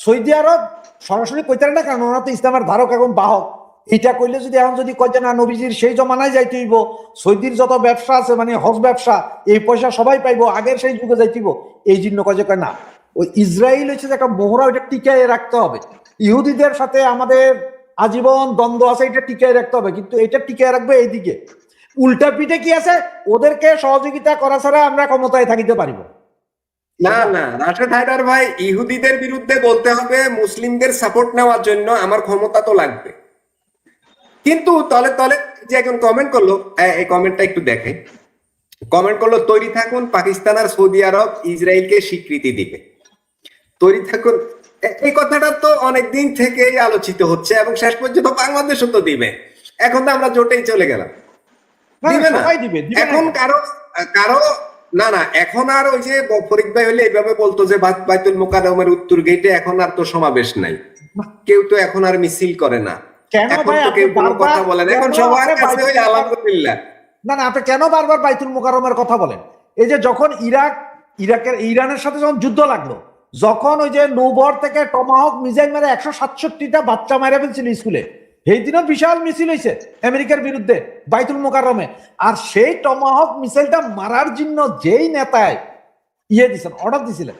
[SPEAKER 2] সৌদি আরব সরাসরি কইতে না, কারণ ওরা তো ইসলামের ধারক এবং বাহক। এটা কইলে যদি এখন যদি কয় যে না নবীজির সেই জমানায় যাইতে হইব, সৌদির যত ব্যবসা আছে মানে হজ ব্যবসা, এই পয়সা সবাই পাইবো, আগের সেই যুগে যাইতে হইব, এই জন্য কয় যে কয় না, ওই ইসরায়েল হচ্ছে যে একটা মোহরা, ওইটা টিকায় রাখতে হবে। ইহুদিদের সাথে আমাদের আজীবন দ্বন্দ্ব আছে, এটা টিকায় রাখতে হবে, কিন্তু এটা টিকায় রাখবে এইদিকে। উল্টা পিঠে কি আছে, ওদেরকে সহযোগিতা করা ছাড়া আমরা ক্ষমতায় থাকিতে পারিব
[SPEAKER 1] না না রাশেদ হায়দার ভাই, ইহুদিদের বিরুদ্ধে বলতে হবে মুসলিমদের সাপোর্ট নেওয়ার জন্য আমার ক্ষমতা তো লাগবে। কিন্তু তলে তলে যে একজন কমেন্ট করলো, এই কমেন্টটা একটু দেখে, কমেন্ট করলো তৈরি থাকুন পাকিস্তান আর সৌদি আরব ইসরায়েলকে স্বীকৃতি দিবে, তৈরি থাকুন। এই কথাটা তো অনেকদিন থেকেই আলোচিত হচ্ছে এবং শেষ পর্যন্ত বাংলাদেশও তো দিবে। এখন তো আমরা জোটেই চলে গেলাম, দিবে না এখন কারো কারো না না, এখন আর ওই যে ফরিদ ভাই হলে এইভাবে বলতো যে বাইতুল মোকাররমের উত্তর গেটে এখন আর তো সমাবেশ নাই, কেউ তো এখন আর মিছিল করে না, এখন তো কেউ কোনো কথা বলে না, এখন সবার কাছে ওই আলহামদুলিল্লাহ।
[SPEAKER 2] না না, আপনি কেন বারবার বাইতুল মোকাররমের কথা বলেন? এই যে যখন ইরানের সাথে যখন যুদ্ধ লাগলো, যখন ওই যে নৌবহর থেকে টমাহক মিসাইল মেরে 167টা বাচ্চা মারা ফেলছিল স্কুলে, সেই দিনও বিশাল মিছিল হয়েছে আমেরিকার বিরুদ্ধে বাইতুল মোকাররমে। আর সেই টমাহক মিসাইলটা মারার জন্য যেই নেতায় দিয়েছেন, অর্ডার দিছিলেন,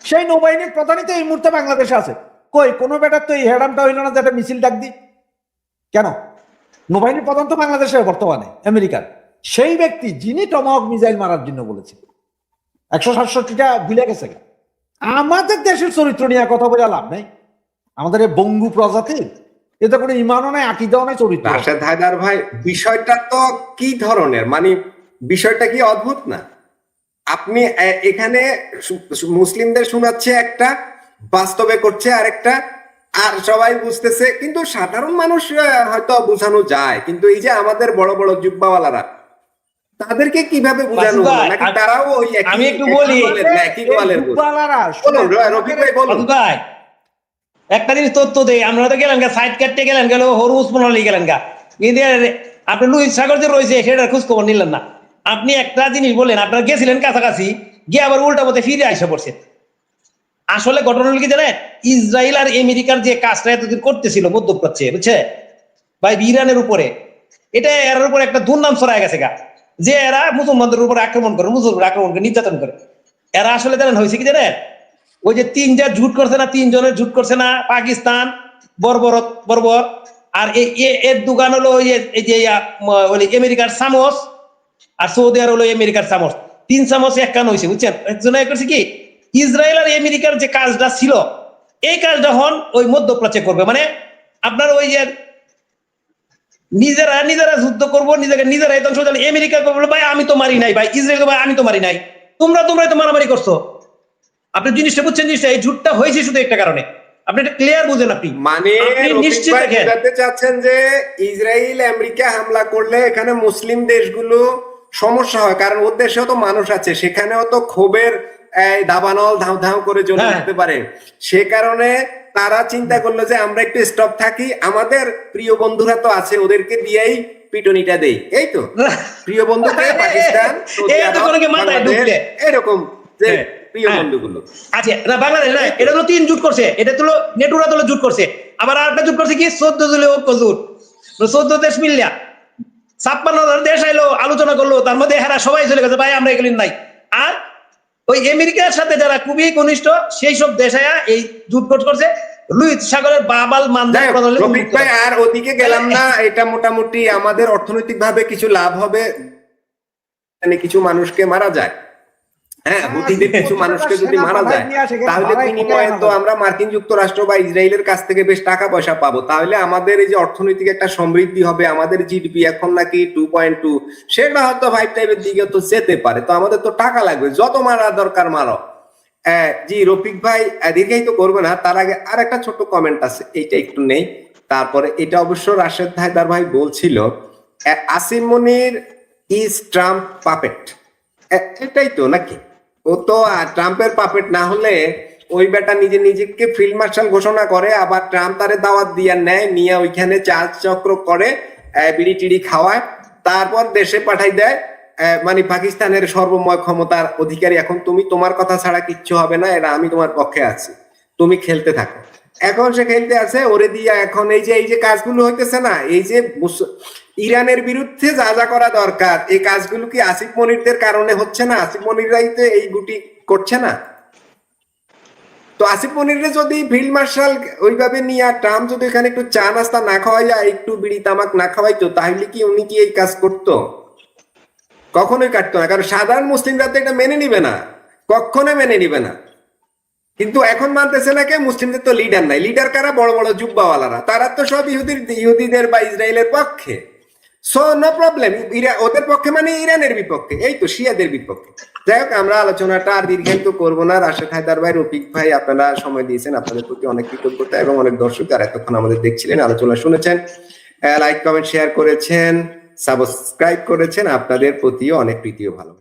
[SPEAKER 2] সেই নৌবাহিনীর প্রধানই তো এই মুহূর্তে বাংলাদেশে আছে। কই কোনো বেটার তো এই হেডামটা হইল না, যেটা মিছিল ডাক দি কেন? নৌবাহিনীর প্রধান তো বাংলাদেশে বর্তমানে আমেরিকার, সেই ব্যক্তি যিনি টমাহক মিসাইল মারার জন্য বলেছেন। 167টা ভুলে গেছে। আমাদের দেশের চরিত্র নিয়ে কথা বলে লাভ নাই। আমাদের এই বঙ্গু প্রজাতির এতে কোনো ইমানও নাই, আকিদাও নাই, চরিত্র।
[SPEAKER 1] রাশেদ হায়দার ভাই, বিষয়টা তো কি ধরনের, মানে বিষয়টা কি অদ্ভুত না? আপনি এখানে মুসলিমদের শোনাচ্ছে একটা, বাস্তবে করছে আরেকটা, আর সবাই বুঝতেছে, কিন্তু সাধারণ মানুষ হয়তো বোঝানো যায়, কিন্তু এই যে আমাদের বড় বড় জুব্বাওয়ালারা, তাদেরকে কিভাবে বোঝানো হলো? নাকি তারাও ওই
[SPEAKER 3] আমি একটু বলি,
[SPEAKER 1] একই গোয়ালের রফিক ভাই বলুন।
[SPEAKER 3] একটা জিনিস তথ্য দেই, আমরা তো গেলেন গা সাইড কাটতে গেলেন, গেল হরুজ মনালি গেলেন গা, কিন্তু আপনি লুইস সাগর যে রয়েছে সেটার খোঁজ খবর নিলেন না। আপনি একটা জিনিস বললেন, আপনারা গেছিলেন কাছাকাছি, গিয়ে আবার উল্টা পথে ফিরে আসা পড়ছেন। আসলে ঘটনা কি জানেন, ইসরায়েল আর আমেরিকার যে কাজটা এতদিন করতেছিল মধ্যপ্রাচ্যে, বুঝছে ভাই, ইরানের উপরে, এটা এর উপরে একটা দুর্নাম ছড়ায় গেছে গা, যে এরা মুসলমানদের উপরে আক্রমণ করে, মুসলমান আক্রমণ করে, নির্যাতন করে। এরা আসলে জানেন হয়েছে কি জানেন, ওই যে তিনজন ঝুট করছে না, তিনজনের ঝুট করছে না, পাকিস্তান বর্বর, আর এর দোকান হলো ওই যে আমেরিকার চামচ, আর সৌদি আরব হলো আমেরিকার চামচ, 3 চামচ এক কান হয়েছে, বুঝছেন? একজন করছে কি, ইসরায়েল আর আমেরিকার যে কাজটা ছিল, এই কাজটা হন ওই মধ্যপ্রাচ্যে করবে, মানে আপনার ওই যে নিজেরা যুদ্ধ করবো, নিজেরাই ধ্বংস। আমেরিকা বলবে ভাই আমি তো মারি নাই, ভাই ইসরায়েল ভাই আমি তো মারি নাই, তোমরাই তো মারামারি করছো। আপনি জিনিসটা বুঝছেন, জিনিসটা এই ঝুটটা হয়েছে শুধু একটা কারণে, আপনি এটা ক্লিয়ার বুঝেন। আপনি
[SPEAKER 1] মানে
[SPEAKER 3] নিশ্চিত
[SPEAKER 1] বুঝাতে চাচ্ছেন যে ইসরায়েল আমেরিকা হামলা করলে এখানে মুসলিম দেশগুলো সমস্যা হয়, কারণ ওর দেশেও তো মানুষ আছে, সেখানেও তো ক্ষোভের দাবানল ধাও ধাও করে জ্বলে উঠতে পারে। সে কারণে তারা চিন্তা করলো যে আমরা একটু স্টপ থাকি, আমাদের প্রিয় বন্ধুরা তো আছে, ওদেরকে দিয়েই পিটুনিটা দেই। এই তো প্রিয় বন্ধুকে পাকিস্তান, এরকম যে প্রিয় বন্ধুগুলো
[SPEAKER 3] আচ্ছা না, বাংলাদেশ না, এটা তো 3 জুট করছে, এটা তো নেটুরা তো জুট করছে, আবার আরেকটা জুট করছে কি 14 দলীয় ঐক্য জুট, 14 দেশ মিলিয়া 56,000 দেশ আইলো, আলোচনা করলো, তার মধ্যে এরা সবাই চলে গেছে, ভাই আমরা এগুলি নাই। আর ওই আমেরিকার সাথে যারা খুবই ঘনিষ্ঠ সেই সব দেশ আয়া এই জুট করছে, লুইস সাগরের বাবাল মানদার
[SPEAKER 1] রফিক ভাই, আর ওদিকে গেলাম না। এটা মোটামুটি আমাদের অর্থনৈতিক ভাবে কিছু লাভ হবে, মানে কিছু মানুষকে মারা যায়, হ্যাঁ, হুতিদের কিছু মানুষকে যদি মারা যায়, তাহলে বিনিময়ে তো আমরা মার্কিন যুক্তরাষ্ট্র বা ইসরায়েলের কাছ থেকে বেশ টাকা পয়সা পাবো। তাহলে আমাদের এই যে অর্থনৈতিক একটা সমৃদ্ধি হবে, আমাদের জিডিপি এখন নাকি 2.2, সেটা হয়তো 5 টাইপের দিকে তো যেতে পারে। তো আমাদের তো টাকা লাগবে, যত মারা দরকার মারো। জি রফিক ভাই, দীর্ঘায়িত করবো না, তার আগে আর একটা ছোট্ট কমেন্ট আছে, এইটা একটু নেই। তারপরে এটা অবশ্য রাশেদ হায়দার ভাই বলছিল আসিম মনির ইজ ট্রাম্প পাপেট, এটাই তো নাকি? ও তো ট্রাম্পের পাপেট না হলে ওই বেটা নিজেকে ফিল্ড মার্শাল ঘোষণা করে, আবার ট্রাম্প তারে দাওয়াত দিয়ে নেয়, নিয়ে ওইখানে চাল চক্র করে, বিড়ি টিড়ি খাওয়ায়, তারপর দেশে পাঠাই দেয়। মানে পাকিস্তানের সর্বময় ক্ষমতার অধিকারী এখন তুমি, তোমার কথা ছাড়া কিচ্ছু হবে না, এটা আমি তোমার পক্ষে আছি, তুমি খেলতে থাকো। এখন সে খেলতে আছে ওরে দিয়া। এখন এই যে কাজগুলো হইতেছে না, এই যে ইরানের বিরুদ্ধে যা যা করা দরকার, এই কাজগুলো কি আসিফ মনিরদের কারণে হচ্ছে না? আসিফ মনিররাই তো এই গুটি করছে না। তো আসিফ মনিরে যদি ফিল্ড মার্শাল ওইভাবে নিয়ে ট্রাম্প যদি এখানে একটু চা নাস্তা না খাওয়াইয়া, একটু বিড়ি তামাক না খাওয়াইতো, তাহলে কি উনি কি এই কাজ করতো? কখনোই কাটতো না, কারণ সাধারণ মুসলিমরা তো এটা মেনে নিবে না, কখনোই মেনে নিবে না। কিন্তু এখন মানতেছে না কে? মুসলিমদের তো লিডার নাই। লিডার কারা? বড় বড় জুব্বাওয়ালারা, তারা তো সব ইহুদিদের বা ইসরায়েলের পক্ষে। সো নো প্রবলেম, ওদের পক্ষে মানে ইরানের বিপক্ষে, এই তো শিয়াদের বিপক্ষে। যাই হোক, আমরা আলোচনাটা আর দীর্ঘায়িত করবো না। রাশেদ হায়দার ভাই, রফিক ভাই, আপনারা সময় দিয়েছেন, আপনাদের প্রতি অনেক কৃতজ্ঞতা, এবং অনেক দর্শক যারা এতক্ষণ আমাদের দেখছিলেন, আলোচনা শুনেছেন, লাইক কমেন্ট শেয়ার করেছেন, সাবস্ক্রাইব করেছেন, আপনাদের প্রতিও অনেক প্রীতি ও ভালো।